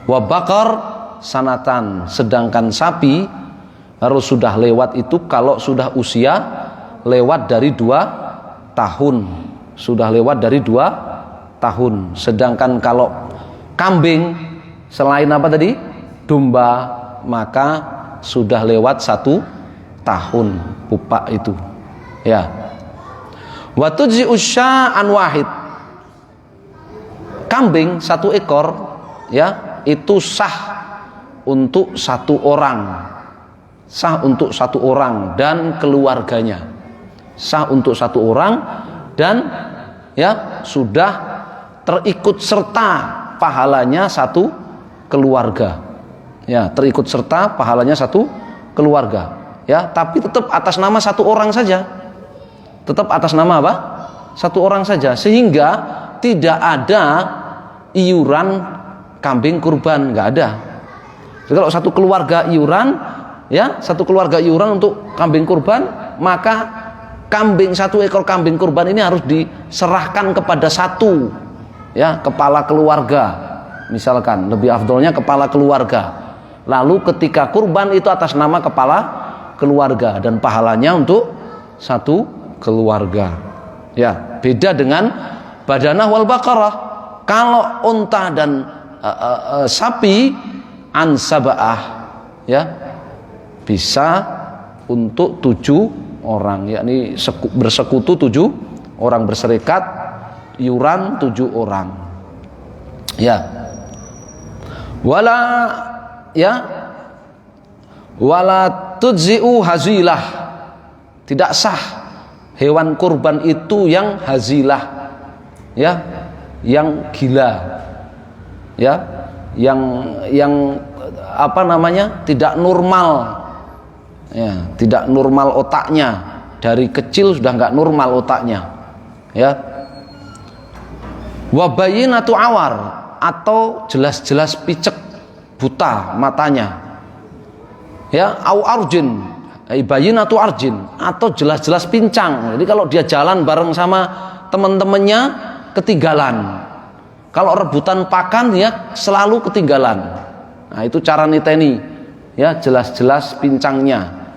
Wa bakar sanatan, sedangkan sapi harus sudah lewat itu kalau sudah usia lewat dari 2 tahun. Sudah lewat dari 2 tahun. Sedangkan kalau kambing selain apa tadi? Domba, maka sudah lewat 1 tahun pupa itu. Ya. Wa tujzi usya'an wahid. Kambing 1 ekor, ya, itu sah untuk 1 orang. Sah untuk 1 orang dan keluarganya. Sah untuk 1 orang dan ya sudah terikut serta pahalanya 1 keluarga. Ya, terikut serta pahalanya 1 keluarga. Ya, tapi tetap atas nama 1 orang saja. Tetap atas nama apa? 1 orang saja, sehingga tidak ada iuran kambing kurban, nggak ada. Jadi kalau 1 keluarga iuran, ya, 1 keluarga iuran untuk kambing kurban, maka kambing 1 ekor kambing kurban ini harus diserahkan kepada 1, ya, kepala keluarga. Misalkan lebih afdolnya kepala keluarga. Lalu ketika kurban itu atas nama kepala keluarga dan pahalanya untuk 1 keluarga. Ya, beda dengan badanah wal baqarah. Kalau unta dan sapi ansaba'ah, ya, bisa untuk 7 orang, yakni bersekutu 7 orang, berserikat iuran 7 orang. Ya. Wala tujzi'u hazilah. Tidak sah hewan kurban itu yang hazilah, ya, yang gila, ya, yang apa namanya, tidak normal, ya, tidak normal otaknya, dari kecil sudah nggak normal otaknya, ya. Wabayinatu awar, atau jelas-jelas picek, buta matanya, ya, au arjin, bayinatu arjin, atau jelas-jelas pincang. Jadi kalau dia jalan bareng sama teman-temannya ketinggalan. Kalau rebutan pakan, ya, selalu ketinggalan. Nah, itu cara niteni, ya, jelas-jelas pincangnya,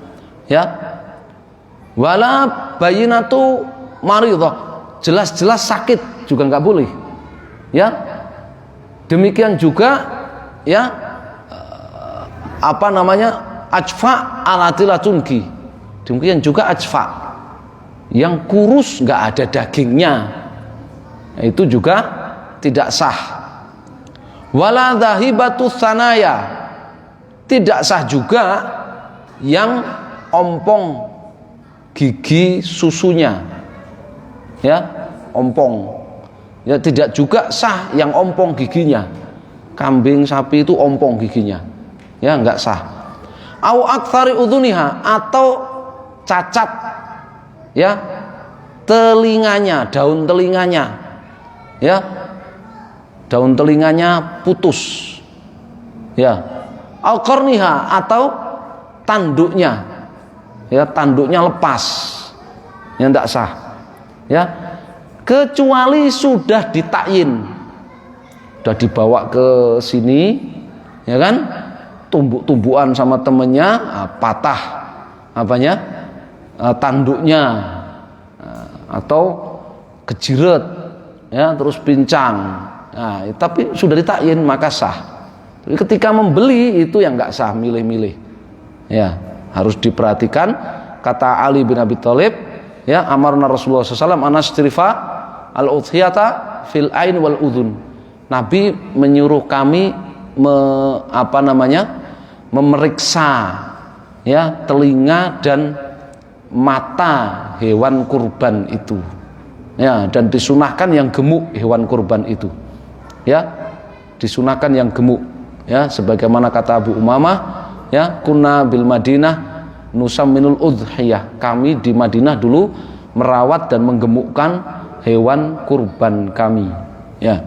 ya. Wala bayinatu maridhah, jelas-jelas sakit juga nggak boleh, ya. Demikian juga, ya, apa namanya, ajfa alatila tunki. Demikian juga ajfa yang kurus nggak ada dagingnya, itu juga tidak sah. Wala dhahibatu tsanaya, tidak sah juga yang ompong gigi susunya, ya, ompong, ya, tidak juga sah yang ompong giginya. Kambing, sapi itu ompong giginya, ya, enggak sah. Au aktsari udhuniha, atau cacat, ya, telinganya, daun telinganya, ya, daun telinganya putus, ya. Au qarniha, atau tanduknya, ya, tanduknya lepas, yang tidak sah, ya, kecuali sudah ditakyin, sudah dibawa ke sini, ya kan, tumbuk-tumbukan sama temennya, patah apanya, tanduknya, atau kejiret, ya, terus pincang. Nah, tapi sudah ditakyin maka sah. Tapi ketika membeli itu yang nggak sah, milih-milih. Ya, harus diperhatikan. Kata Ali bin Abi Thalib, ya, amarna Rasulullah SAW anastrifa al-udhiyata fil ain wal udhun. Nabi menyuruh kami memeriksa, ya, telinga dan mata hewan kurban itu, ya, dan disunahkan yang gemuk hewan kurban itu, ya, disunahkan yang gemuk, ya, sebagaimana kata Abu Umamah, ya, kunna bil Madinah nusamminul udhiyah, kami di Madinah dulu merawat dan menggemukkan hewan kurban kami, ya.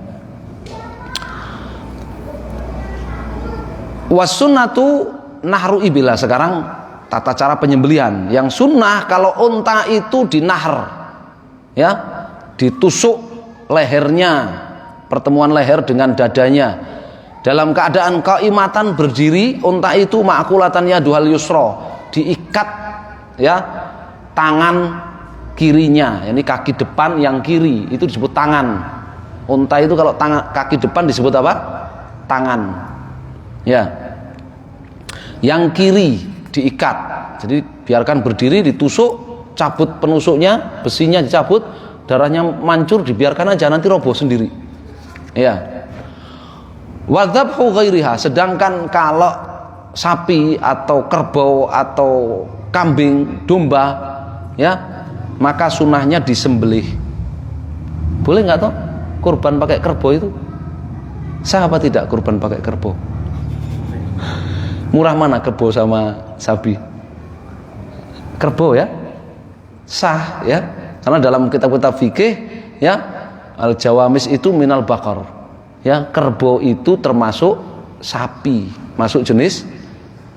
Wasunnatu nahru ibila. Sekarang tata cara penyembelihan. Yang sunnah kalau unta itu dinahr, ya, ditusuk lehernya, pertemuan leher dengan dadanya, dalam keadaan qaimatan berdiri. Unta itu ma'kulatannya duhal yusra, diikat, ya, tangan kirinya, ini kaki depan yang kiri itu disebut tangan. Unta itu kalau kaki depan disebut apa? Tangan, ya. Yang kiri diikat, jadi biarkan berdiri, ditusuk, cabut penusuknya, besinya dicabut, darahnya mancur, dibiarkan aja, nanti roboh sendiri, ya. Wadzabhu ghairiha. Sedangkan kalau sapi atau kerbau atau kambing, domba, ya, maka sunahnya disembelih. Boleh nggak toh kurban pakai kerbau itu? Sah apa tidak kurban pakai kerbau? Murah mana kerbau sama sapi? Kerbau, ya, sah, ya, karena dalam kitab-kitab fikih, ya, al jawamis itu minal bakar, ya, kerbau itu termasuk sapi, masuk jenis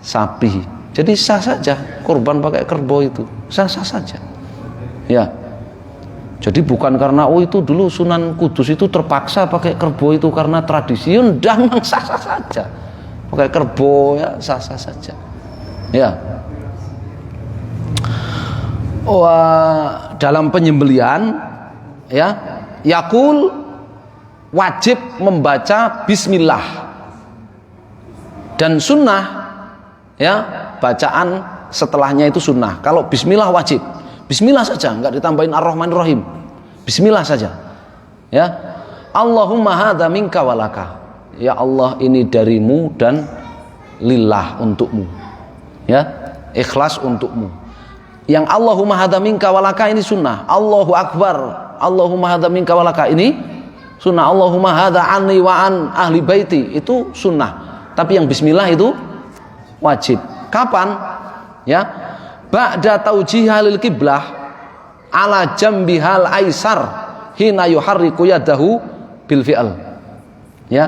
sapi. Jadi sah saja kurban pakai kerbau itu, sah-sah saja, ya. Jadi bukan karena itu dulu Sunan Kudus itu terpaksa pakai kerbau itu karena tradisi, undang, sah-sah saja pakai kerbau, ya, sah-sah saja, ya. Dalam penyembelian, ya, yakul wajib membaca bismillah, dan sunnah, ya, bacaan setelahnya itu sunnah. Kalau bismillah wajib, bismillah saja, enggak ditambahin ar-Rahmanir-Rahim, bismillah saja, ya. Allahumma hadza minka walaka, ya Allah ini darimu dan lillah, untukmu, ya, ikhlas untukmu. Yang Allahumma hadza minka walaka ini sunnah. Allahu akbar, Allahumma hadza minka walaka ini sunnah. Allahumma hadza anni wa an ahli baiti itu sunnah. Tapi yang bismillah itu wajib. Kapan? Ya, ba'da taujiha lil qiblah ala jambihal aisar hina yuharriku yadahu bil fi'al. Ya,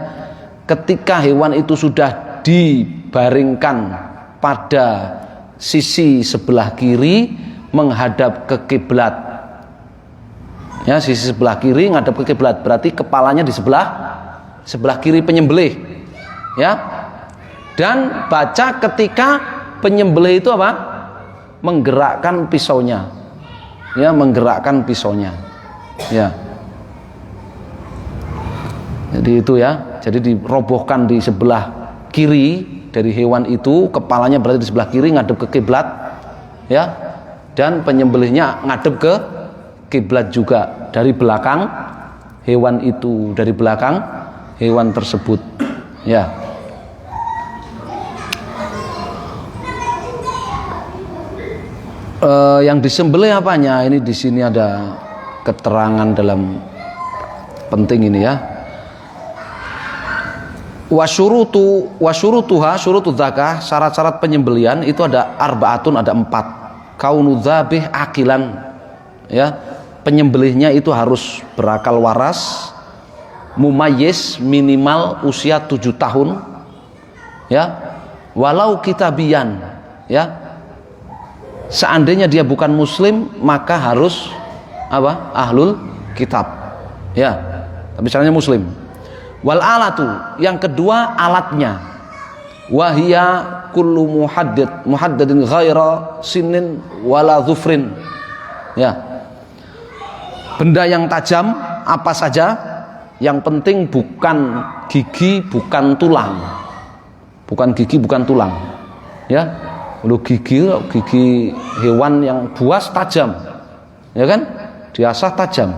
ketika hewan itu sudah dibaringkan pada sisi sebelah kiri menghadap ke kiblat, ya, sisi sebelah kiri menghadap ke kiblat, berarti kepalanya di sebelah kiri penyembelih, ya. Dan baca ketika penyembelih itu apa? Menggerakkan pisaunya, ya, menggerakkan pisaunya, ya. Jadi itu, ya, jadi dirobohkan di sebelah kiri dari hewan itu, kepalanya berarti di sebelah kiri ngadep ke kiblat, ya, dan penyembelihnya ngadep ke kiblat juga dari belakang hewan itu, dari belakang hewan tersebut, ya. Yang disembelih apanya? Ini di sini ada keterangan dalam penting ini, ya. Wasyurutuha syurutu zakah, syarat-syarat penyembelian itu ada arbaatun, ada 4. Kaunu dzabih akilan, ya, penyembelihnya itu harus berakal waras, mumayyiz, minimal usia 7 tahun, ya, walau kitabian, ya, seandainya dia bukan muslim maka harus apa? Ahlul kitab, ya, tapi misalnya muslim. Wal alatu, yang kedua alatnya, wahia kullu muhaddadin ghaira sinin wala dhufrin, ya, Benda yang tajam apa saja, yang penting bukan gigi, bukan tulang. Bukan gigi, bukan tulang. Ya. Kalau gigi hewan yang buas tajam. Ya kan? Diasah tajam.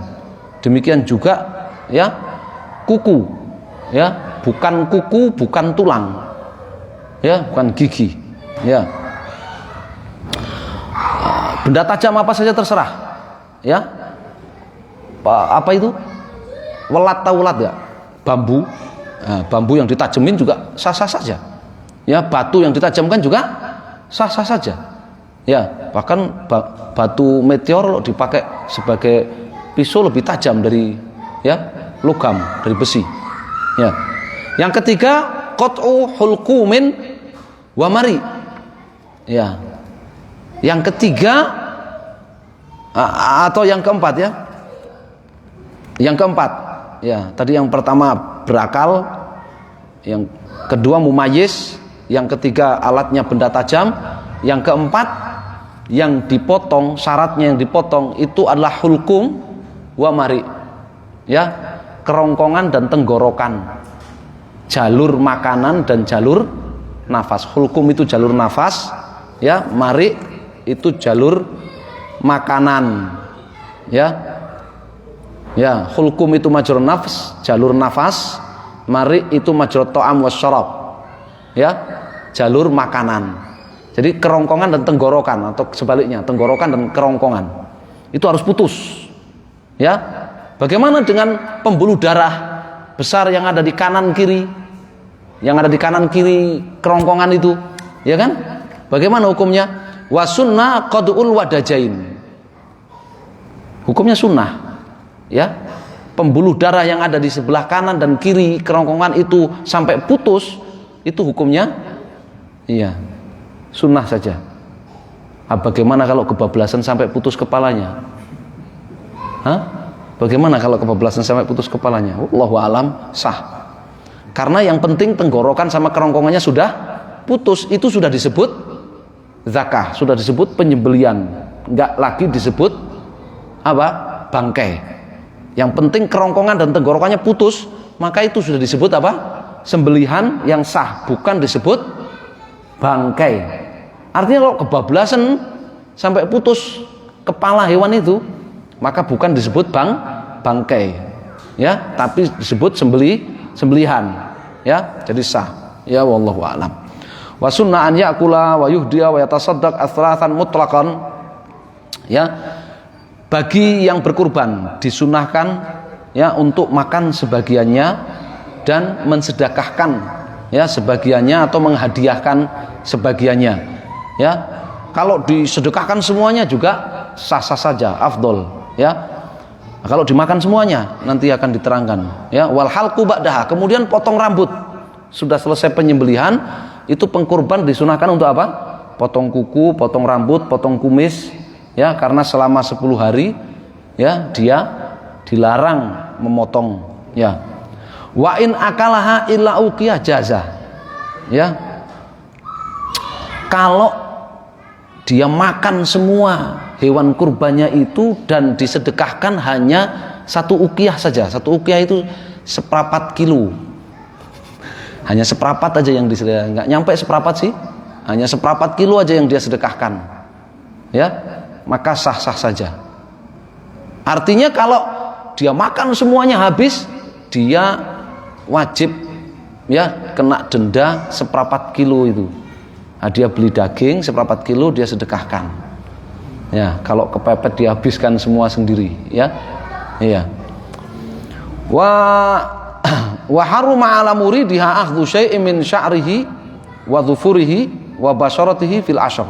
Demikian juga ya kuku. Ya, bukan kuku, bukan tulang. Ya, bukan gigi. Ya. Benda tajam apa saja terserah. Ya. Apa itu? Welat, tahu welat ya? Bambu. Nah, bambu yang ditajemin juga sah-sah saja. Ya, batu yang ditajamkan juga sah-sah saja. Ya, bahkan batu meteor dipakai sebagai pisau lebih tajam dari ya logam, dari besi. Ya. Yang ketiga, qat'u hulqumin wa mari. Ya. Yang ketiga atau yang keempat ya. Yang keempat, ya, tadi yang pertama berakal, yang kedua mumayyiz, yang ketiga alatnya benda tajam, yang keempat yang dipotong, syaratnya yang dipotong itu adalah hulkum wa mari. Ya, kerongkongan dan tenggorokan. Jalur makanan dan jalur nafas. Hulkum itu jalur nafas, ya, mari itu jalur makanan. Ya. Ya, hulkum itu majrur nafs, jalur nafas, mari itu majrur ta'am wasyarab. Ya, jalur makanan. Jadi kerongkongan dan tenggorokan atau sebaliknya, tenggorokan dan kerongkongan itu harus putus. Ya. Bagaimana dengan pembuluh darah besar yang ada di kanan kiri? Yang ada di kanan kiri kerongkongan itu, ya kan? Bagaimana hukumnya? Wa sunnah qad'ul wadajain. Hukumnya sunnah. Ya, pembuluh darah yang ada di sebelah kanan dan kiri kerongkongan itu sampai putus, itu hukumnya iya sunnah saja. Bagaimana kalau kebablasan sampai putus kepalanya? Bagaimana kalau kebablasan sampai putus kepalanya? Wallahu alam, sah. Karena yang penting tenggorokan sama kerongkongannya sudah putus, itu sudah disebut zakah, sudah disebut penyembelian, enggak lagi disebut apa? Bangkai. Yang penting kerongkongan dan tenggorokannya putus, maka itu sudah disebut apa? Sembelihan yang sah, bukan disebut bangkai. Artinya kalau kebablasan sampai putus kepala hewan itu, maka bukan disebut bangkai. Ya, tapi disebut sembelihan. Ya, jadi sah. Ya, wallahu a'lam. Wa sunnah an ya'kula wa yuhdiya wa yatasaddaq atslatan mutlaqan. Ya. Bagi yang berkurban disunahkan ya untuk makan sebagiannya dan mensedekahkan ya sebagiannya atau menghadiahkan sebagiannya. Ya. Kalau disedekahkan semuanya juga sah-sah saja, afdol ya. Kalau dimakan semuanya nanti akan diterangkan ya. Wal halqu ba'daha, kemudian potong rambut. Sudah selesai penyembelihan, itu pengkurban disunahkan untuk apa? Potong kuku, potong rambut, potong kumis. Ya, karena selama 10 hari ya dia dilarang memotong ya. Wa in akalaha illa uqiyah jaza. Ya. Kalau dia makan semua hewan kurbannya itu dan disedekahkan hanya 1 uqiyah saja. 1 uqiyah itu 1/4 kilo. Hanya 1/4 aja yang disedekahkan. Enggak nyampe 1/4 sih. Hanya 1/4 kilo aja yang dia sedekahkan. Ya. Maka sah-sah saja. Artinya kalau dia makan semuanya habis, dia wajib ya kena denda 1/4 kilo itu. Nah, dia beli daging 1/4 kilo, dia sedekahkan. Ya, kalau kepepet dihabiskan semua sendiri, ya. Iya. Wa haruma 'ala muridiha akhdhu syai'in min sya'rihi wa dhufurihi wa basharatihi fil ashr.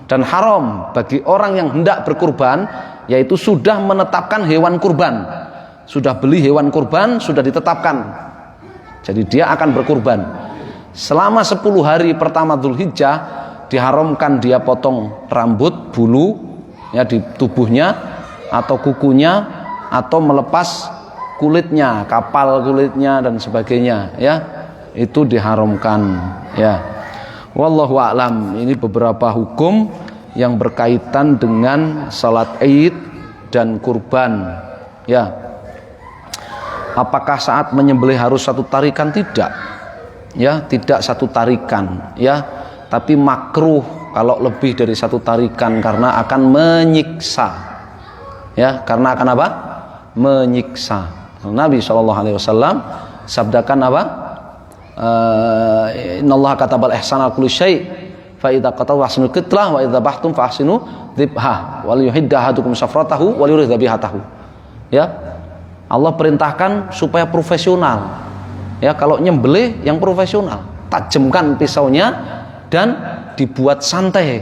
Dan haram bagi orang yang hendak berkurban, yaitu sudah menetapkan hewan kurban, sudah beli hewan kurban, sudah ditetapkan, jadi dia akan berkurban. Selama 10 hari pertama Dzulhijjah diharamkan dia potong rambut, bulu ya di tubuhnya atau kukunya, atau melepas kulitnya, kapal kulitnya dan sebagainya ya, itu diharamkan ya. Wallahu a'lam. Ini beberapa hukum yang berkaitan dengan salat Id dan kurban Ya. Apakah saat menyembelih harus satu tarikan? Tidak. Ya, tidak satu tarikan, ya. Tapi makruh kalau lebih dari satu tarikan karena akan menyiksa. Ya, karena akan apa? Menyiksa. Nabi SAW sabdakan apa? Innallaha katabal ihsana ala kulli syai' fa idza qataw ahsinul qitlah wa idza bahtum fa ahsinu dzibha wal yuhidda ahadukum safratahu wal yurid dzabihatahu. Ya. Allah perintahkan supaya profesional. Ya, kalau nyembelih yang profesional, tajamkan pisaunya dan dibuat santai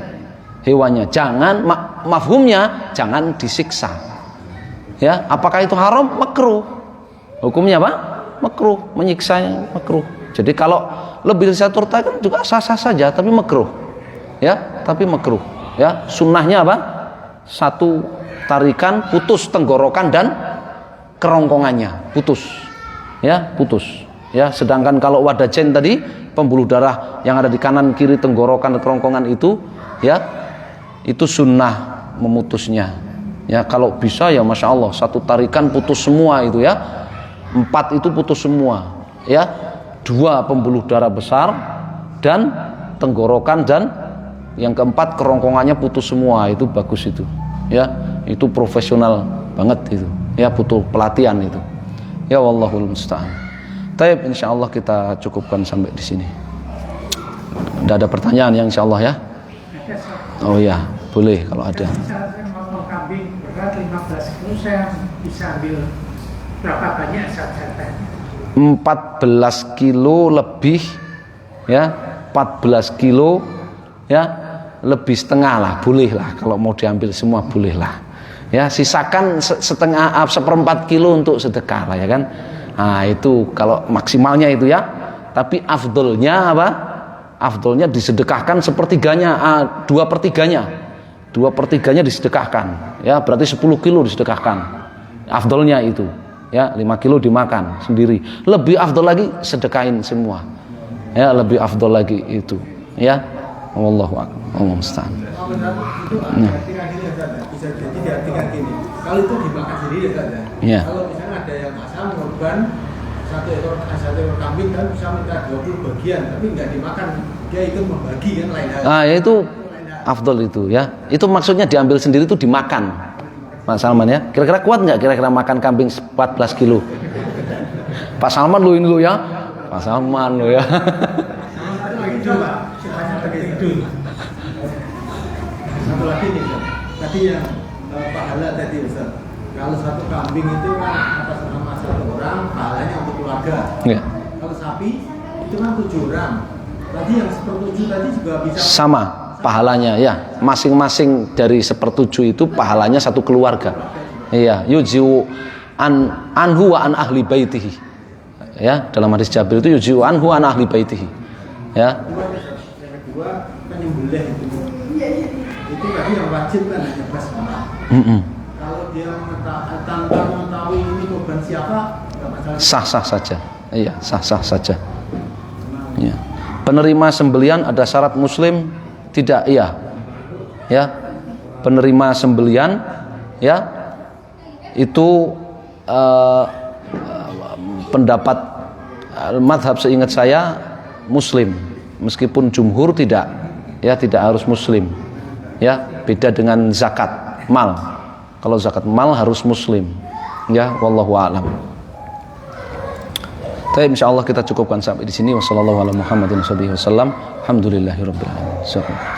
hewannya. Jangan mafhumnya jangan disiksa. Ya, apakah itu haram? Makruh. Hukumnya apa? Makruh, menyiksanya makruh. Jadi kalau lebih dari satu tarikan juga sah-sah saja, tapi makruh. Ya, tapi makruh. Ya, sunnahnya apa? Satu tarikan putus tenggorokan dan kerongkongannya, putus. Ya, putus. Ya, sedangkan kalau wadajen tadi, pembuluh darah yang ada di kanan kiri tenggorokan dan kerongkongan itu, ya, itu sunnah memutusnya. Ya, kalau bisa ya masya Allah satu tarikan putus semua itu ya, 4 itu putus semua. Ya, 2 pembuluh darah besar dan tenggorokan dan yang keempat kerongkongannya putus semua, itu bagus itu. Ya, itu profesional banget itu. Ya, butuh pelatihan itu. Ya, wallahul musta'an. Taib, insyaallah kita cukupkan sampai di sini. Tidak ada pertanyaan yang insyaallah ya. Oh ya, boleh kalau ada. Misalnya saya motong kambing berat 15 kilo, saya bisa ambil berapa banyak zat-zatnya? 14 kilo lebih, ya, 14 kilo, ya, lebih setengah lah, boleh lah. Kalau mau diambil semua boleh lah. Ya, sisakan setengah, 1/4 kilo untuk sedekah lah ya kan. Nah itu kalau maksimalnya itu ya. Tapi afdolnya apa? Afdolnya disedekahkan sepertiganya, 2/3-nya. 2/3-nya disedekahkan. Ya, berarti 10 kilo disedekahkan. Afdolnya itu. Ya, 5 kilo dimakan sendiri. Lebih afdol lagi sedekahin semua. Ya, lebih afdol lagi itu. Ya. Wallahu a'lam. Allahu musta'an. Bisa jadi diartikan gini, kalau itu dimakan sendiri ya saja. Ya. Kalau misalnya ada yang asal mengorban satu ekor kambing kan bisa minta 20 bagian, tapi nggak dimakan, dia ikut membagi kan lain hal. Ah, ya itu afdol itu ya. Itu maksudnya diambil sendiri itu dimakan. Pak Salman ya. Kira-kira kuat nggak kira-kira makan kambing 14 kilo? Pak Salman lu ini lu ya. Pak Salman lu ya. Coba sifatnya pakai hidung. Satu lagi nih, tadi yang pahala tadi Ustaz. Kalau satu kambing itu kan atas nama satu orang, pahalanya untuk keluarga. Ya. Kalau sapi itu kan 7 orang. Tadi yang 1/7 tadi juga bisa Sama pahalanya ya. Masing-masing dari 1/7 itu pahalanya satu keluarga. Iya, yujiu anhu wa an ahli baitihi. Ya, dalam hadis Jabir itu yujiu anhu an ahli baitihi. Ya. Yang kedua penyembelih itu tadi yang wajib kan hanya basmalah. Kalau dia tanpa mengetahui ini korban siapa, nggak masalah. Sah-sah saja. Iya, sah-sah saja. Ya. Penerima sembelian ada syarat muslim? Tidak, iya. Ya. Penerima sembelian ya itu pendapat madhab seingat saya muslim, meskipun jumhur tidak, ya, tidak harus muslim. Ya, beda dengan zakat mal. Kalau zakat mal harus muslim. Ya, wallahu a'lam. Baik, insyaallah kita cukupkan sampai di sini. Wassallallahu ala Muhammadin sallallahu alaihi wasallam. Alhamdulillahirabbil alamin.